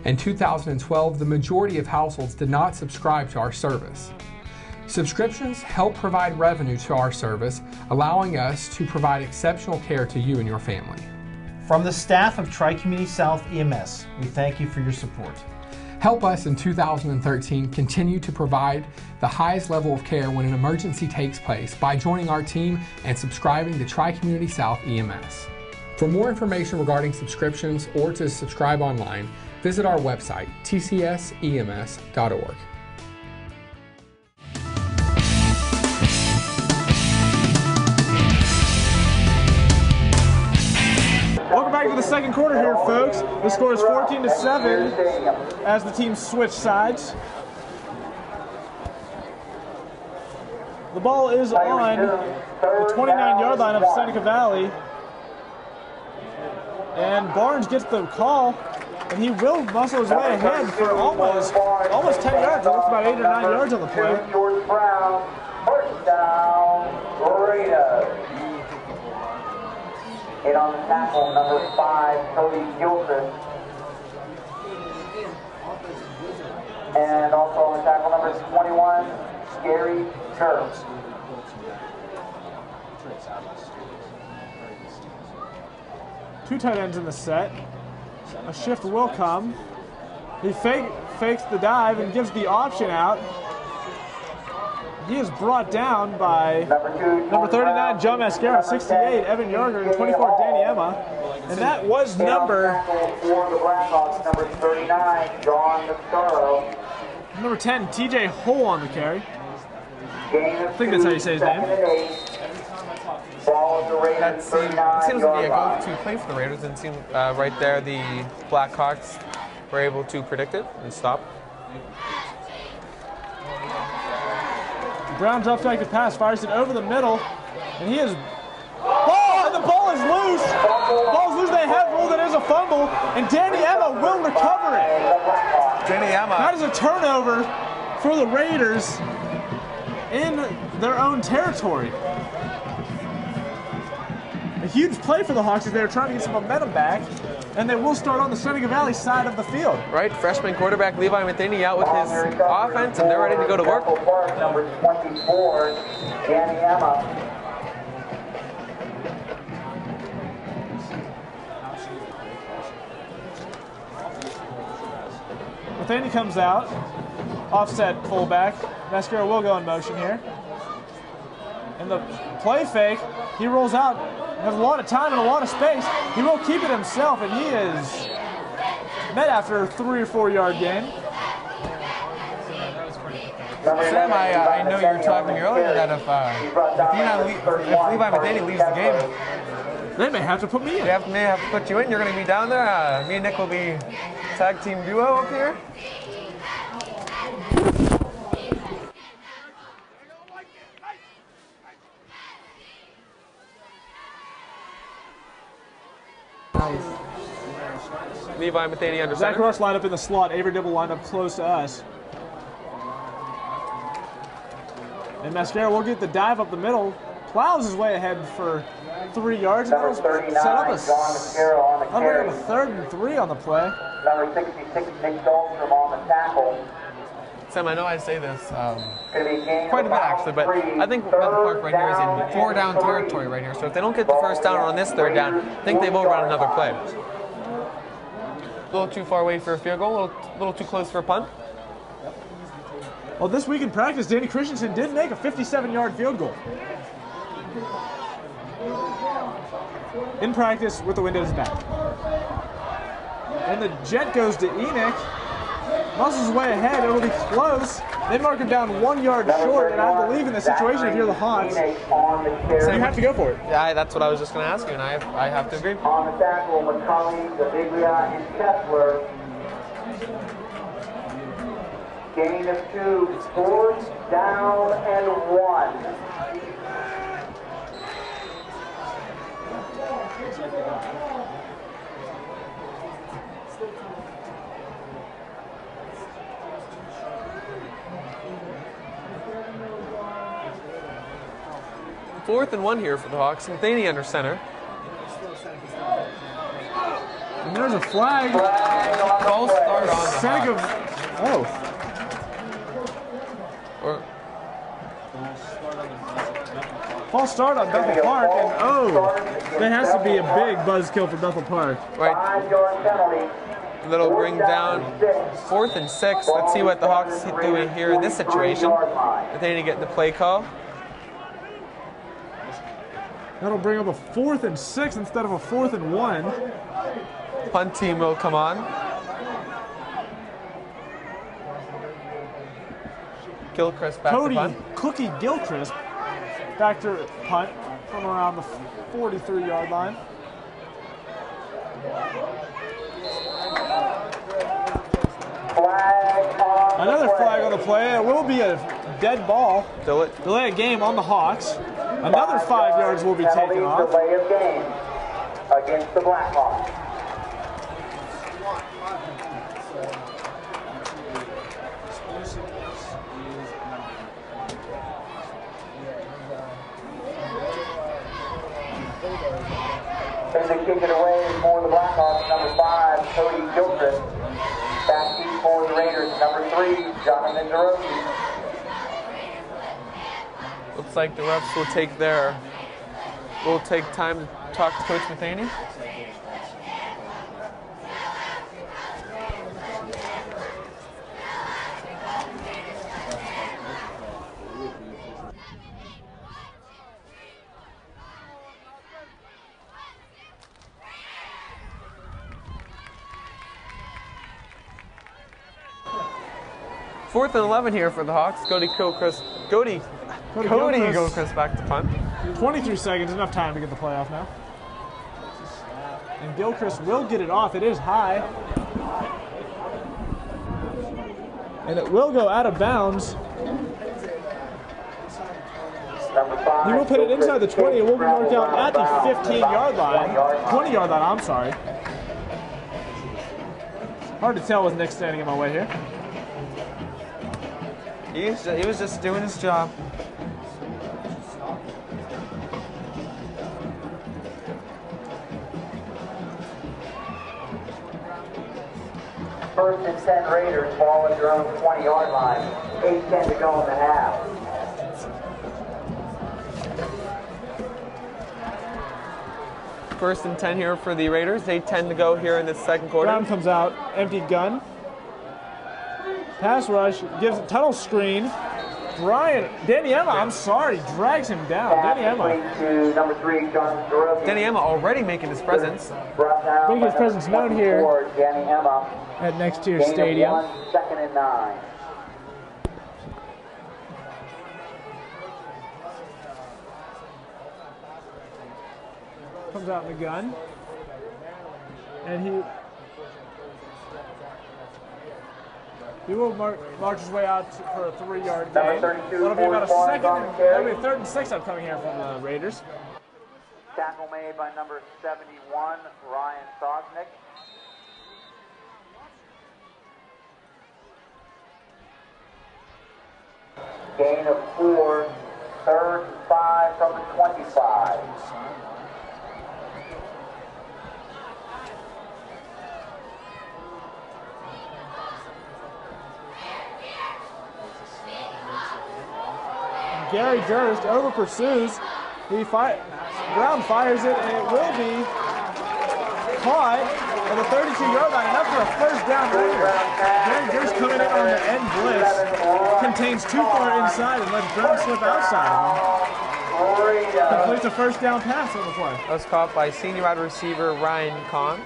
In 2012, the majority of households did not subscribe to our service. Subscriptions help provide revenue to our service, allowing us to provide exceptional care to you and your family. From the staff of Tri-Community South EMS, we thank you for your support. Help us in 2013 continue to provide the highest level of care when an emergency takes place by joining our team and subscribing to Tri-Community South EMS. For more information regarding subscriptions or to subscribe online, visit our website, tcsems.org. Welcome back to the second quarter here, folks. The score is 14-7 as the teams switch sides. The ball is on the 29-yard line of Seneca Valley. And Barnes gets the call, and he will muscle his way ahead for almost 10 yards. It looks about 8 or 9 yards on the play. George Brown, first down, Raiders. Hit on the tackle, number 5, Cody Gilchrist. And also on the tackle, number 21, Gary Kurtz. Two tight ends in the set. A shift will come. He fakes the dive and gives the option out. He is brought down by number 39, John Mascara, 68, Evan Yarger, and 24, Danny Emma. And that was number for the Blackhawks, number 39, John Mascara. number 10, TJ Hull on the carry. I think that's how you say his name. Ball of the Raiders, It seems to be a 39-yard line. go-to play for the Raiders, and it seemed right there the Blackhawks were able to predict it and stop. Brown drops back to pass, fires it over the middle, and he is. Oh, and the ball is loose. Ball's loose. They have ruled it as a fumble, and Danny Emma will recover it. Danny Emma. That is a turnover for the Raiders in their own territory. A huge play for the Hawks as they're trying to get some momentum back, and they will start on the Seneca Valley side of the field. Right, freshman quarterback Levi Matheny out with his offense, and they're ready to go to work. Number 24, Danny Emma. Matheny comes out, offset fullback. Mascara will go in motion here. And the play fake, he rolls out, has a lot of time and a lot of space. He will keep it himself, and he is met after a 3 or 4 yard gain. Sam, I know you were talking earlier that if Levi Matheny leaves the game, They may have to put me in. they may have to put you in. You're going to be down there. Me and Nick will be tag team duo up here. Nice. Levi Matheny under Zach center. Rush lined up in the slot. Avery Dibble lined up close to us. And Mascara will get the dive up the middle. Plows his way ahead for 3 yards. Number That'll 39, set up John Mascara on the that'll carry. bring up a 3rd and 3 on the play. Number 66, Nick Dahlstrom on the tackle. Sam, I know I say this Gonna be gain quite a of bit about actually, but 3, I think Bethel Park right here is down in 4 down and territory 3. right here. So if they don't get the first down on this 3rd down, I think they will run another play. A little too far away for a field goal, a little too close for a punt. Well, this week in practice, Danny Christensen did make a 57-yard field goal. In practice with the wind at his back. And the jet goes to Enoch. Muscles way ahead. It'll be close. They mark him down 1 yard short, and I believe in the situation, if you're the Hawks, on the carry. so you have to go for it. Yeah, that's what I was just going to ask you, and I have to agree. On the tackle, McCulley, Daviglia, and Kessler. Gain of 2, 4th down and 1. Fourth and 1 here for the Hawks. Matheny under center. And there's a flag. False start on the Seneca. Hawks. Oh. Or, False start on Bethel Park, and that has to be a big buzzkill for Bethel Park. right, 5-yard penalty. that'll bring down 4th and 6. Let's see what the Hawks do here in this situation. Matheny getting the play call. That'll bring up a 4th and 6 instead of a 4th and 1. Punt team will come on. Gilchrist back Cody to punt. Cookie Gilchrist back to punt from around the 43-yard line. Another flag on the play. It will be a dead ball. Delay of game on the Hawks. Another 5 yards will be taken off. Delay of game against the Blackhawks. As they kick it away for the Blackhawks, number 5, Cody Gilchrist. Back deep for the Raiders, number 3, Jonathan DeRoche. Looks like the refs will take time to talk to Coach Matheny. Fourth and 11 here for the Hawks. Cody Gilchrist back to punt. 23 seconds, enough time to get the play off now. And Gilchrist will get it off. It is high. And it will go out of bounds. He will put it inside the 20. It will be marked out at the 15-yard line. 20-yard line, I'm sorry. Hard to tell with Nick standing in my way here. He was just doing his job. First and 10 Raiders, ball at their own 20-yard line. 8:10 to go in the half. First and 10 here for the Raiders. 8:10 to go here in the second quarter. Brown comes out, empty gun. Pass rush, gives a tunnel screen. Danny Emma, I'm sorry, drags him down. Danny Emma. To number 3, Jonathan DeRoche. Danny Emma already making his presence. Brought down Making his by presence number known here. 24, Danny Emma. At next tier Gain of stadium. 1, 2nd and 9. Comes out in the gun. And he will march his way out for a 3-yard gain. Number 32, That'll be about a Forrest second. Barnes on the That'll carry. be a 3rd and 6 upcoming here from the Raiders. tackle made by number 71, Ryan Sosnick. Gain of 4, third and 5 from the 25. Gary Durst over pursues. Brown fires it, and it will be caught at the 32-yard line, enough for a first down Raider. Gary Durst coming in on the end blitz, contains too far inside and lets Brown slip outside. Completes a first down pass on the play. That was caught by senior wide receiver Ryan Kahn.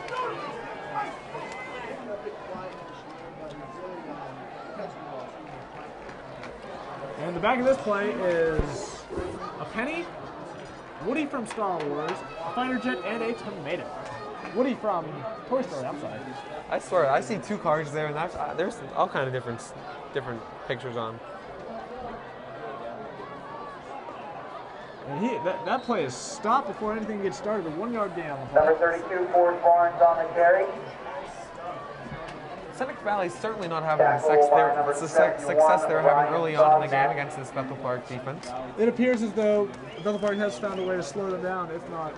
And the back of this play is a Penny, Woody from Star Wars, a fighter jet, and a tomato. Woody from Toy Story, I'm sorry. I swear, I see 2 cars there, and there's all kind of different pictures on. And that play is stopped before anything gets started. A 1-yard gain on the play. Number 32, Ford Barnes on the carry. Seneca Valley's certainly not having the success they were having early on in the game against this Bethel Park defense. It appears as though Bethel Park has found a way to slow them down, if not,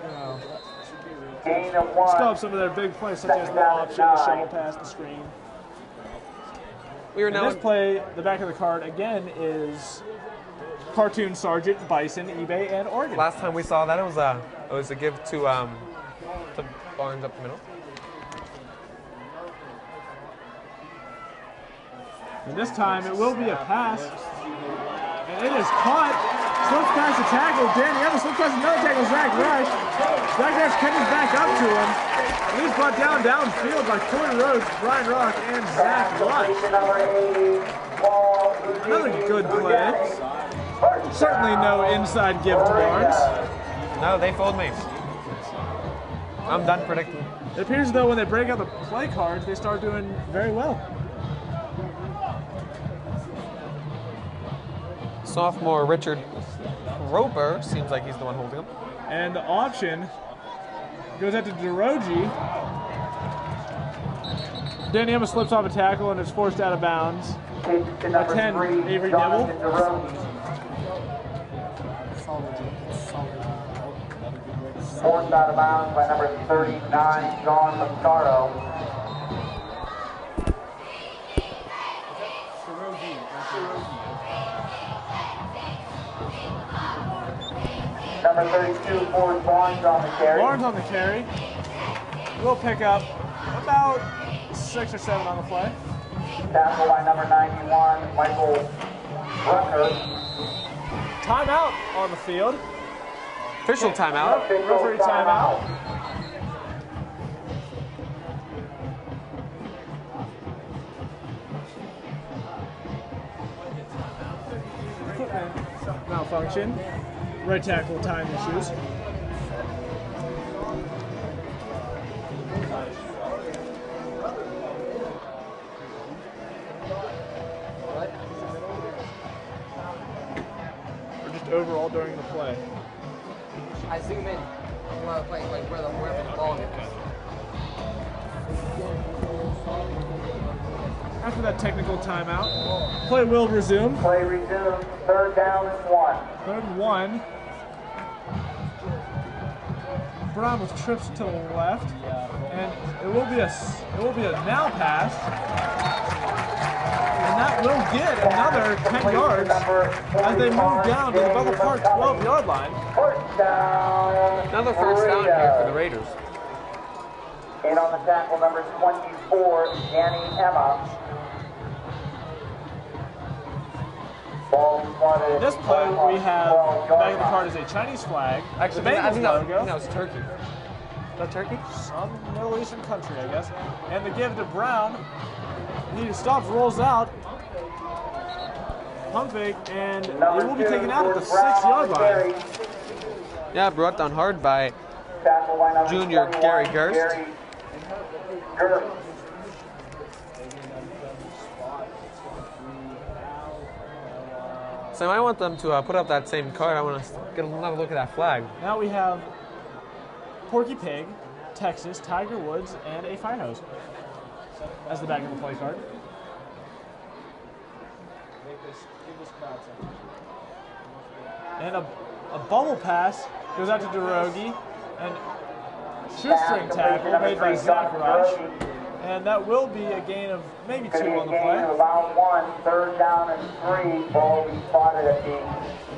Gain of 1. stop some of their big plays, such as the option, the shovel pass, the screen. We are now This play, the back of the card, again, is Cartoon Sergeant, Bison, eBay, and Oregon. Last time we saw that, it was a give to Barnes up the middle. And this time it will be a pass. And it is caught. Slips past the tackle. Danny Evans slips past another tackle. Zach Rush. Zach Rush catches back up to him. And he's brought downfield by Corey Rhodes, Brian Rock, and Zach Rush. Another good play. Certainly no inside give to Barnes. No, they fooled me. I'm done predicting. It appears as though when they break out the play cards, they start doing very well. Sophomore Richard Roper seems like he's the one holding him. And the option goes out to DeRoji. Danny Emma slips off a tackle and is forced out of bounds. Number 10, 3, Avery Jonathan Dibble. DeRoche. Forced out of bounds by number 39, John Mascaro. Number 32, Ford Barnes on the carry. Barnes on the carry. We'll pick up about 6 or 7 on the play. Tackle by number 91, Michael Rucker. Timeout on the field. Official timeout. Referee timeout. Equipment malfunction. Right tackle time issues. Or just overall during the play. I zoom in, like wherever the ball is. After that technical timeout, play will resume. Play resumed, third down and 1. Third and 1. Brown with trips to the left, and it will be a now pass, and that will get another 10 yards as they move down to the Bethel Park 12-yard line. First down. Another first down here for the Raiders. And on the tackle, number 24, Danny Emma. This play we have the back of the card is a Chinese flag. Actually, the I Bengals think logo. that was Turkey. Is that Turkey? Some Middle Eastern country, I guess. And the give to Brown. He stops, rolls out. Pump fake, and it will be taken out at the 6-yard line. Yeah, brought down hard by junior Gary Gerst. So I want them to put up that same card. I want to get another look at that flag. Now we have Porky Pig, Texas, Tiger Woods, and a fire hose as the back of the play card. And a bubble pass goes out to DeRogie, and shoestring tackle made by Zach Rush. And that will be a gain of maybe 2 on the play. About 1, 3rd down and 3. Ball will be spotted at the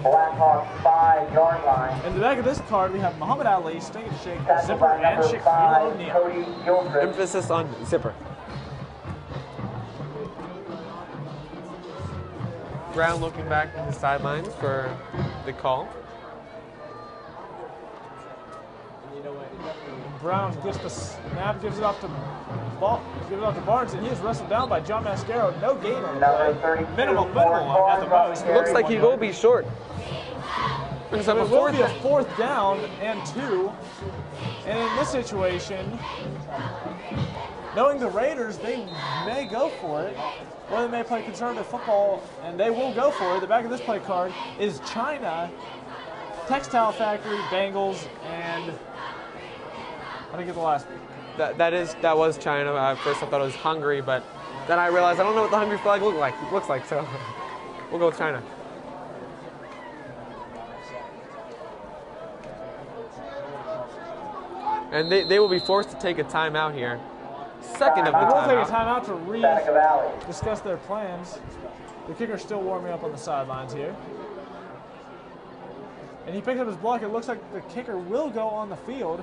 Blackhawks 5-yard line. In the back of this card, we have Muhammad Ali, Steak and Shake, Zipper, and Shaquille O'Neal. Cody Gilchrist. Emphasis on Zipper. Brown looking back to the sidelines for the call. Brown gets the snap, gives it off to Barnes, and he is wrestled down by John Mascaro. No gain on the play. Minimal at the most. Looks like he will be short. So it will be a 4th down and 2. And in this situation, knowing the Raiders, they may go for it, or they may play conservative football, and they will go for it. The back of this play card is China, Textile Factory, Bengals, and I didn't get the last one. That was China. At first I thought it was Hungary, but then I realized I don't know what the Hungary flag looks like, so we'll go with China. And they will be forced to take a timeout here. Second of the They will take a timeout. timeout to discuss their plans. The kicker's still warming up on the sidelines here. And he picked up his block. It looks like the kicker will go on the field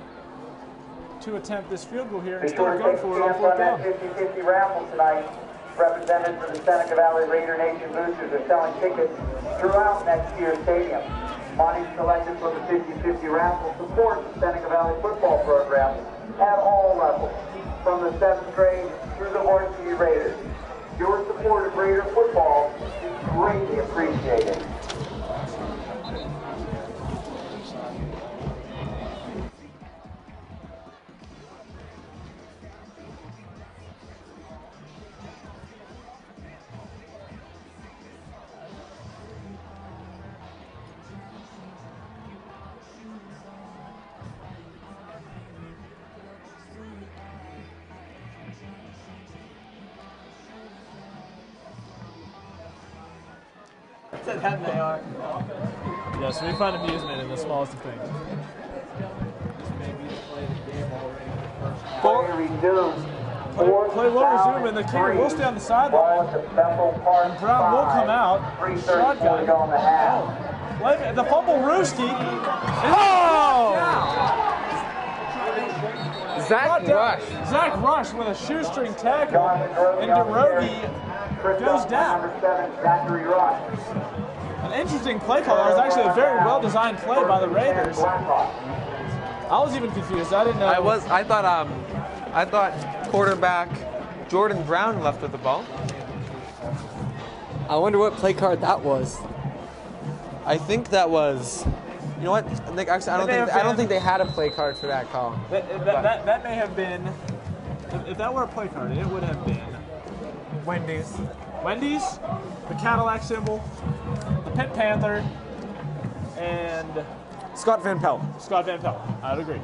to attempt this field goal here instead of going for it on 4th down. 50-50 raffle tonight. Representatives of the Seneca Valley Raider Nation boosters are selling tickets throughout next year's stadium. Money collected from the 50-50 raffle supports the Seneca Valley football program at all levels, from the 7th grade through the varsity Raiders. Your support of Raider football is greatly appreciated. That they are. Yes, we find amusement in the smallest of things. Play resumed. Play will resume, and the kicker will stay on the sideline. And Brown will come out. Shotgun. Oh, the fumble Rooski. Oh! Zach Rush with a shoestring tackle, and DeRogie goes down. An interesting play call. That was actually a very well-designed play by the Raiders. I was even confused. I didn't know. I thought quarterback Jordan Brown left with the ball. I wonder what play card that was. I think that was. You know what? Actually, I don't think they had a play card for that call. That may have been. If that were a play card, it would have been Wendy's, the Cadillac symbol, the Pitt Panther, and Scott Van Pelt. I'd agree.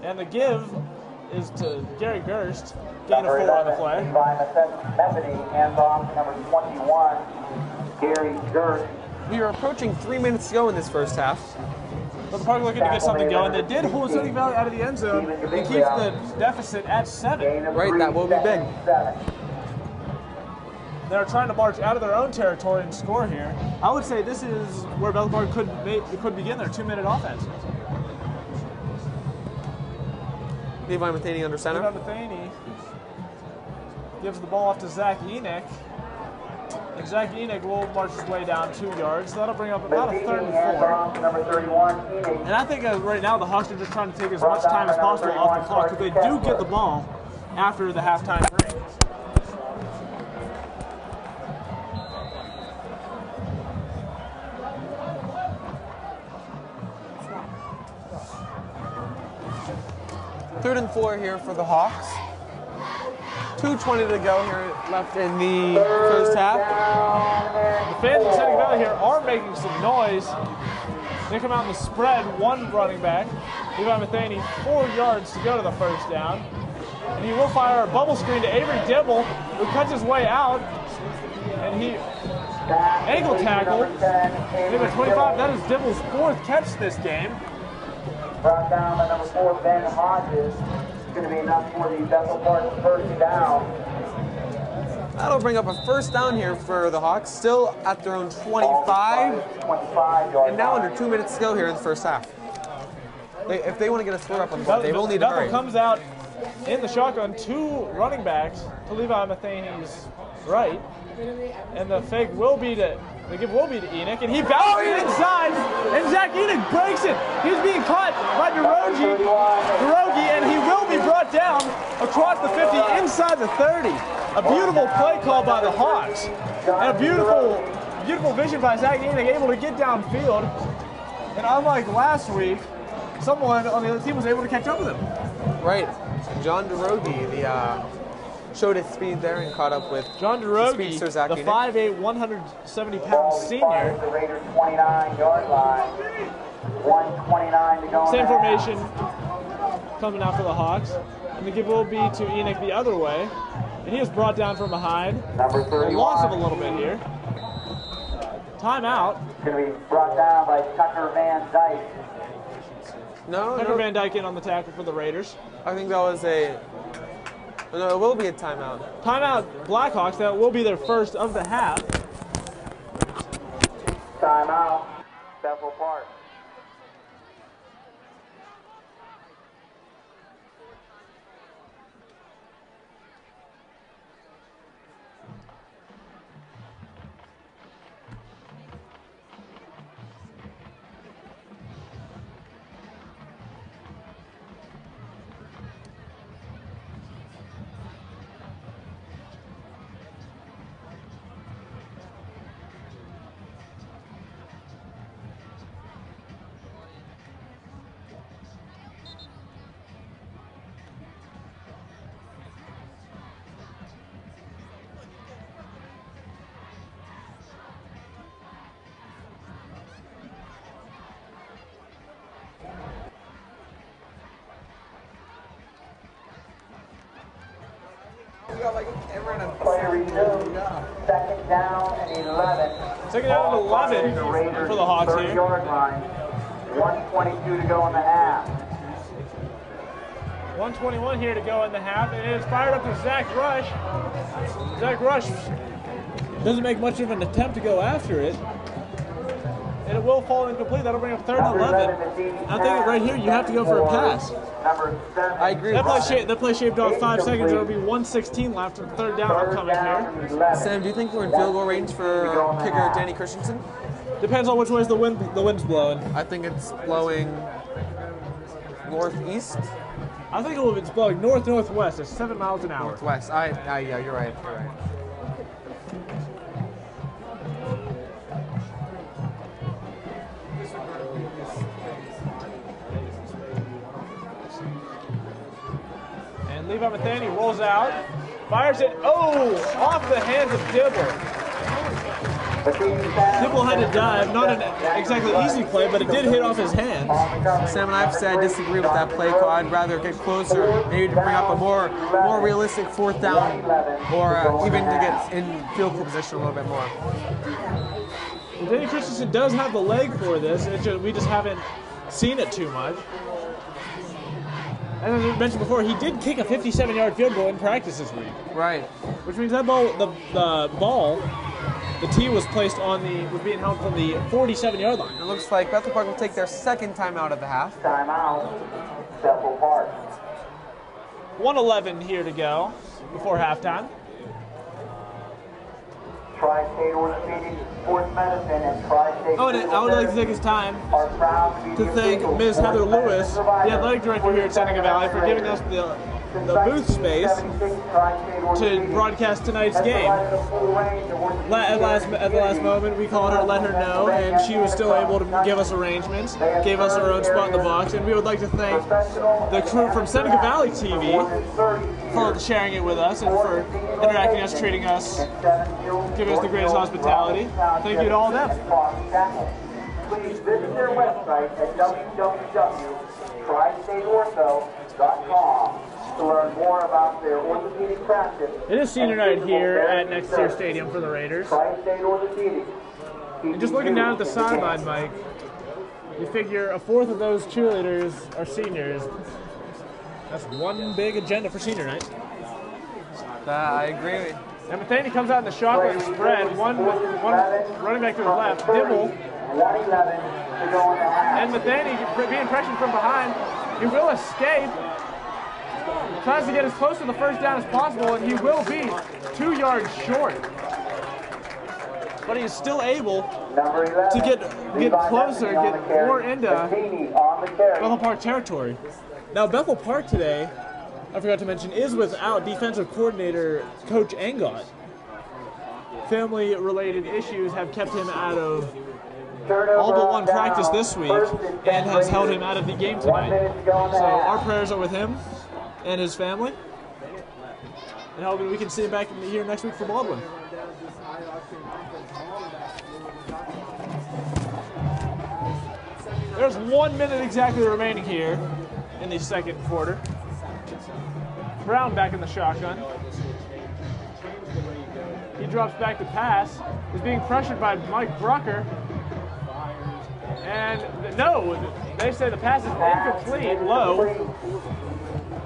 And the give is to Gary Gerst, gain of 4 on the play. Methody, hands off number 21, Gary Gerst. We are approaching 3 minutes to go in this first half. But the Park looking to get something going. They did hold Sunny Valley out of the end zone and keep the deficit at 7. Right, that will be big. They're trying to march out of their own territory and score here. I would say this is where Bethel Park could begin their 2-minute offense. Levi Matheny under center. Levi Matheny gives the ball off to Zach Enoch. And Zach Enoch will march his way down 2 yards. That'll bring up about a 3rd and 4. And I think right now the Hawks are just trying to take as much time as possible off the clock because they do get the ball after the halftime break. Third and 4 here for the Hawks. 2:20 to go here left in the first half. The fans in Seneca Valley here are making some noise. They come out in the spread, 1 running back. Levi Matheny, 4 yards to go to the first down. And he will fire a bubble screen to Avery Dibble, who cuts his way out. And he ankle tackle. Number 25, that is Dibble's 4th catch this game. Brought down by number 4, Ben Hodges. It's going to be enough for the Bethel Park first down. That'll bring up a first down here for the Hawks, still at their own 25. 25 yards. And now under 2 minutes to go here in the first half. If they want to get a score up on the board, they will need to Bethel hurry. comes out in the shotgun, 2 running backs to Levi Matheny's right. And the fake will be to, the give will be to Enoch, and he bounces it inside, and Zach Enoch breaks it. He's being caught by Derogi, and he will be brought down across the 50, inside the 30. A beautiful play call by the Hawks, and a beautiful vision by Zach Enoch, able to get downfield. And unlike last week, someone on the other team was able to catch up with him. Right. John Derogi, showed his speed there and caught up with John the Derogi, speedster Zach the Enoch. 5'8", 170-pound senior. The Raiders 29-yard line. 1:29 to go. Same formation coming out for the Hawks. And the give will be to Enoch the other way. And he is brought down from behind. Number A 31. loss of a little bit here. Timeout. Going to be brought down by Tucker Van Dyke. Tucker Van Dyke in on the tackle for the Raiders. I think that was no, it will be a timeout. Timeout Blackhawks. That will be their first of the half. Timeout. Bethel Park. Play resumed. Second down and 11. Second down and 11 The Raiders for the Hawks here. 30-yard line. 1:22 to go in the half. 1:21 here to go in the half. And it is fired up to Zach Rush. Zach Rush doesn't make much of an attempt to go after it. And it will fall incomplete. That'll bring up 3rd and 11. I think right here you have to go for a pass. Number 7. I agree That with play, that play shaved off 5 seconds. There'll be 1:16 left and 3rd down upcoming here. Sam, do you think we're in field goal range for kicker Danny Christensen? Depends on which way the wind's blowing. I think it's blowing northeast, I think it's blowing north-northwest at 7 miles an hour. northwest. Yeah, you're right. And Levi Matheny rolls out, fires it, off the hands of Dibble. Dibble had to dive, not an exactly easy play, but it did hit off his hands. Sam and I have said I disagree with that play call. I'd rather get closer, maybe to bring up a more realistic 4th down, or even to get in field goal position a little bit more. Well, Danny Christensen does have the leg for this, we just haven't seen it too much. As I mentioned before, he did kick a 57-yard field goal in practice this week. Right. Which means that ball, the tee was placed was being held from the 47-yard line. It looks like Bethel Park will take their 2nd timeout of the half. Timeout. Bethel Park. 1:11 here to go before halftime. Tri-State Orthopedic Sports Medicine and Tri-State. And I would like to take this time are proud to be thank Ms. Heather Lewis, the athletic director here at Seneca Valley, for giving us the booth space to broadcast tonight's game. At the last moment, we called her, let her know, and she was still able to give us arrangements, gave us our own spot in the box, and we would like to thank the crew from Seneca Valley TV for sharing it with us and for interacting us, treating us, giving us the greatest hospitality. Thank you to all of them. Please visit their website at TriStateOrtho.com to learn more about their orthopedic practice. It is senior night here at Next Year Stadium for the Raiders. Tri-State Orthopedics. And just looking down at the sideline, Mike, you figure a fourth of those cheerleaders are seniors. That's one big agenda for senior night. I agree with you. And Matheny comes out in the shotgun spread, one running back to his left, Dibble. 111 to go in the half. And Matheny being pressured from behind. He will escape. Tries to get as close to the first down as possible, and he will be 2 yards short. But he is still able Number 11, to get closer, on the get carry. more into Matheny on the carry. Bethel Park territory. Now, Bethel Park today, I forgot to mention, is without defensive coordinator Coach Angot. Family-related issues have kept him out of all but one practice this week and has held him out of the game tonight. So our prayers are with him and his family, and hoping we can see him back here next week for Baldwin. There's 1 minute exactly remaining here in the second quarter. Brown back in the shotgun. He drops back to pass. Is being pressured by Mike Brucker. And no, they say the pass is incomplete, low.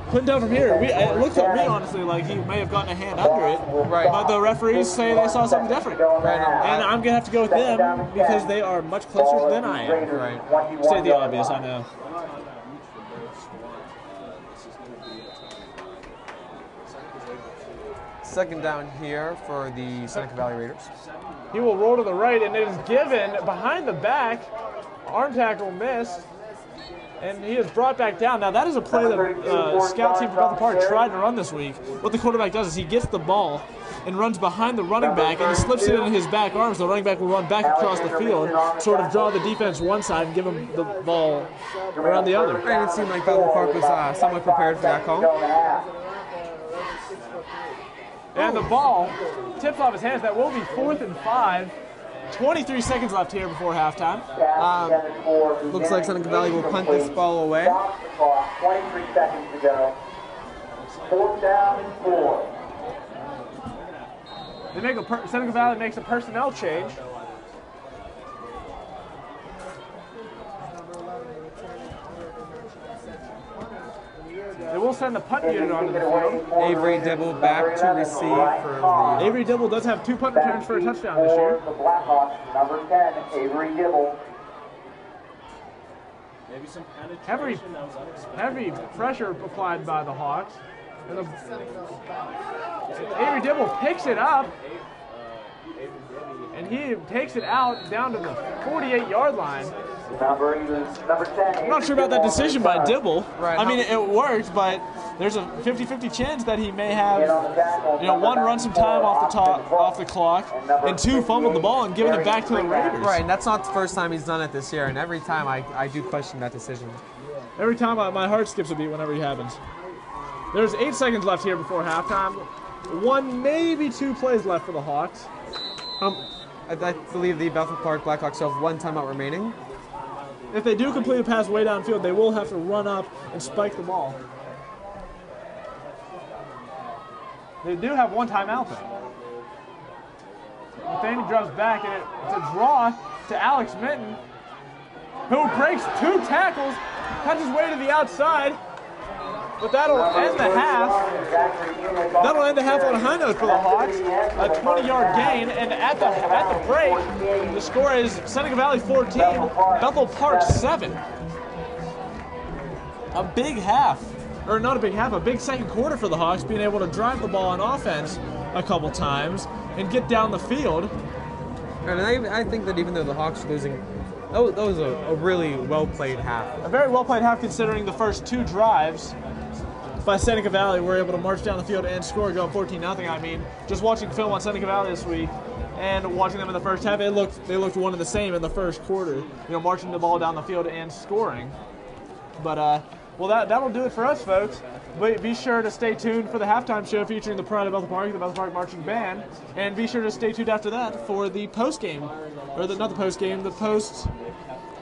Couldn't tell from here. It looked at me, honestly, like he may have gotten a hand under it. Right. But the referees say they saw something different. And I'm going to have to go with them because they are much closer than I am. Right. State the obvious, I know. Second down here for the Seneca Valley Raiders. He will roll to the right, and it is given behind the back. Arm tackle missed, and he is brought back down. Now, that is a play that scout team from Bethel Park tried to run this week. What the quarterback does is he gets the ball and runs behind the running back, and he slips it into his back arms. The running back will run back across the field, sort of draw the defense one side and give him the ball around the other. And it seemed like Bethel Park was somewhat prepared for that call. And the ball tips off his hands. That will be 4th and 5. 23 seconds left here before halftime. Looks like Seneca Valley will punt this ball away. 23 seconds to go. 4th down and 4. They make Seneca Valley makes a personnel change. They will send the punt unit onto the field. Avery Dibble back to receive for the... Avery Dibble does have 2 punt returns for a touchdown this year. The Blackhawks, number 10, Avery Dibble. Maybe some heavy pressure applied by the Hawks. And Avery Dibble picks it up. And he takes it out down to the 48-yard line. Number 10. I'm not sure about that decision by Dibble. Right. I mean, it worked, but there's a 50-50 chance that he may have, one, run some time off the clock, and 2, fumbled the ball and given it back to the Raiders. Right, and that's not the first time he's done it this year, and every time I do question that decision. Every time my heart skips a beat whenever he happens. There's 8 seconds left here before halftime. 1, maybe 2 plays left for the Hawks. I believe the Bethel Park Blackhawks have 1 timeout remaining. If they do complete a pass way downfield, they will have to run up and spike the ball. They do have 1 timeout, though. Matheny drops back, and it's a draw to Alex Minton, who breaks 2 tackles, cuts his way to the outside. But that'll end the half. That'll end the half on a high note for the Hawks. A 20-yard gain, and at the break, the score is Seneca Valley 14, Bethel Park 7. A big half, or not a big half, a big second quarter for the Hawks, being able to drive the ball on offense a couple times and get down the field. And I think that even though the Hawks are losing, that was a really well-played half. A very well-played half considering the first 2 drives by Seneca Valley were able to march down the field and score, going 14-0. I mean, just watching film on Seneca Valley this week and watching them in the first half, they looked one and the same in the first quarter. Marching the ball down the field and scoring. But well, that'll do it for us, folks. But be sure to stay tuned for the halftime show featuring the Pride of Bethel Park, the Bethel Park Marching Band, and be sure to stay tuned after that for the post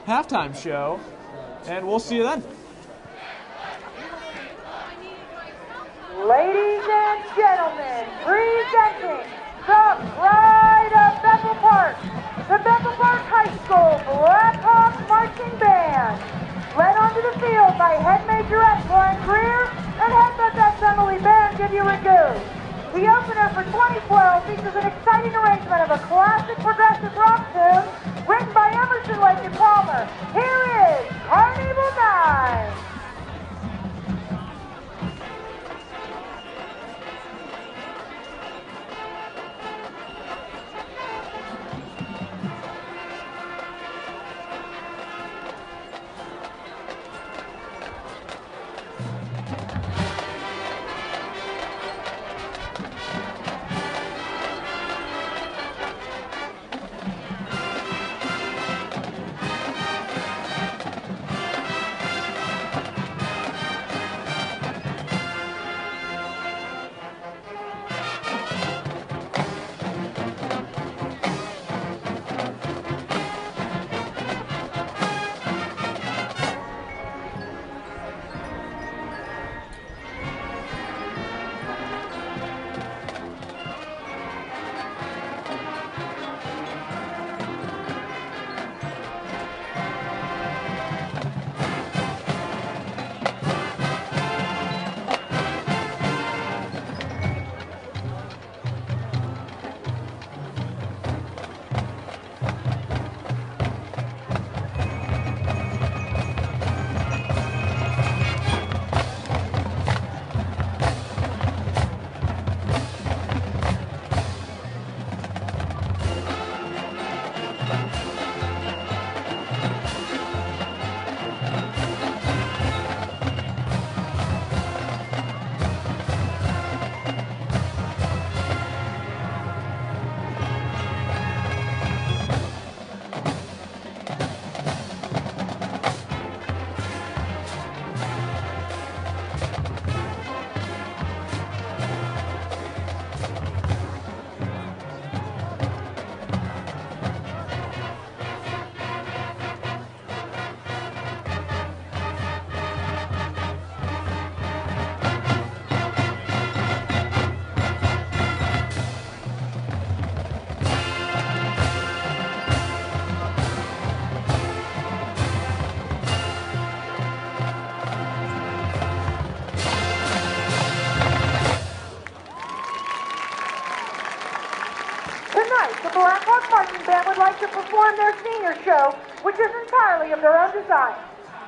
halftime show. And we'll see you then. Presenting the Pride of Bethel Park, the Bethel Park High School Blackhawk Marching Band, led onto the field by head majorette Lauren Greer and head bus Emily Band Give You a Go. The opener for 2012 features an exciting arrangement of a classic progressive rock tune written by Emerson, Lake and Palmer. Here is Carnival Night. Blackhawk Marching Band would like to perform their senior show, which is entirely of their own design.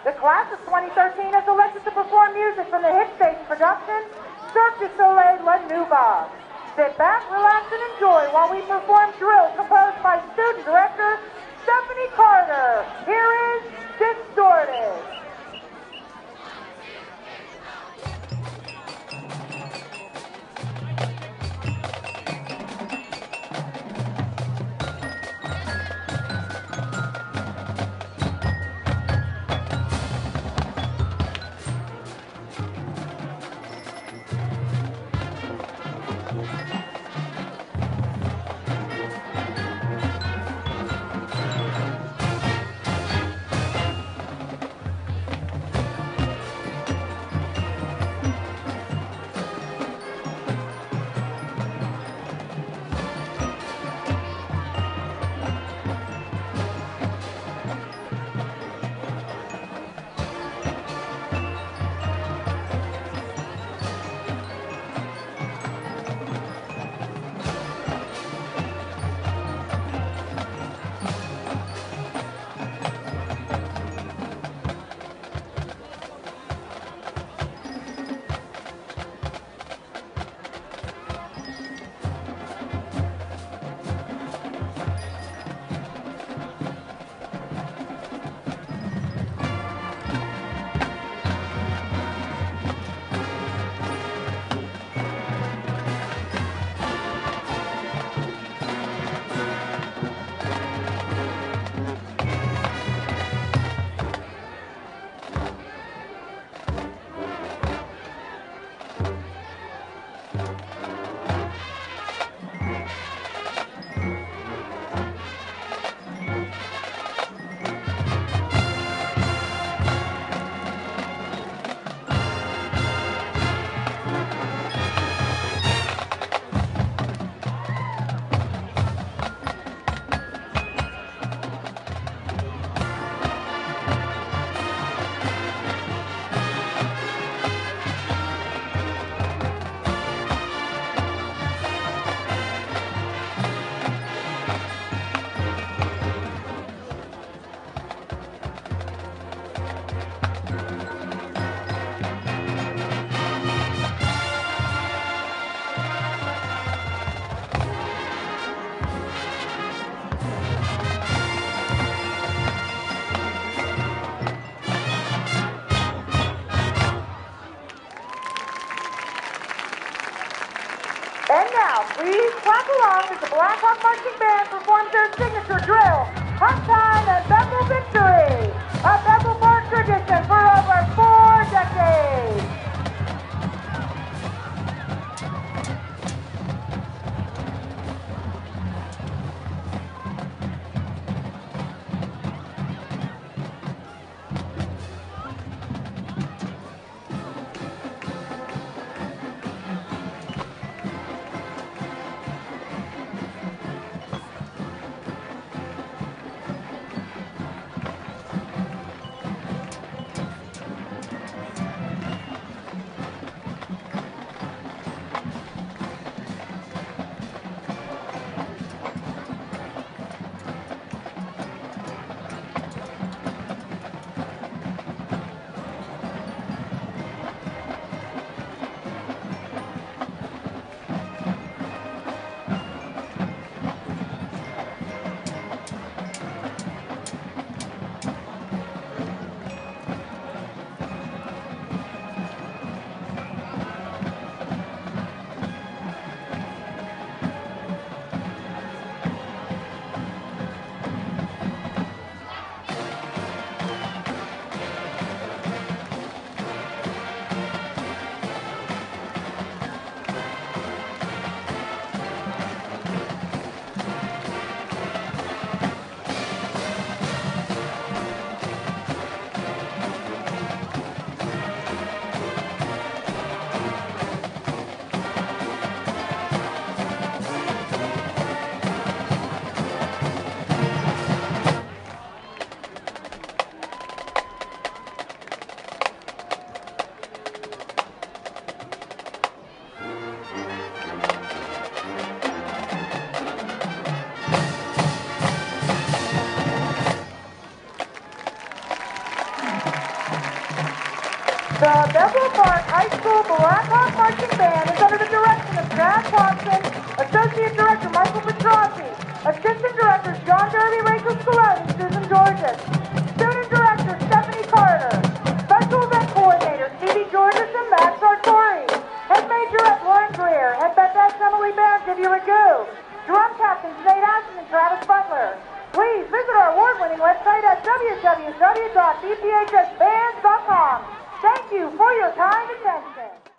The class of 2013 has elected to perform music from the hit-based production, Cirque du Soleil La Nouba. Sit back, relax, and enjoy while we perform drill composed by student director Stephanie Carter. Here is Distorted. And now, please clap along as the Blackhawk Marching Band performs their signature drill, Hot Time and Bethel Victory, a Bethel Park tradition for over 4 decades. The Bethel Park High School Blackhawk Marching Band is under the direction of Brad Thompson, Associate Director Michael Petrossi, Assistant Directors John Derby, Rachel Scaloni, Susan Georges, Student Director Stephanie Carter, Special Event Coordinator Stevie Georges and Max Sartori, Head Majorette Lauren Greer, Head Bethesda Emily Barron, Divya Ragu, Drum Captains Nate Ashton and Travis Butler. Please visit our award-winning website at www.bphsbands.com. Thank you for your kind attention.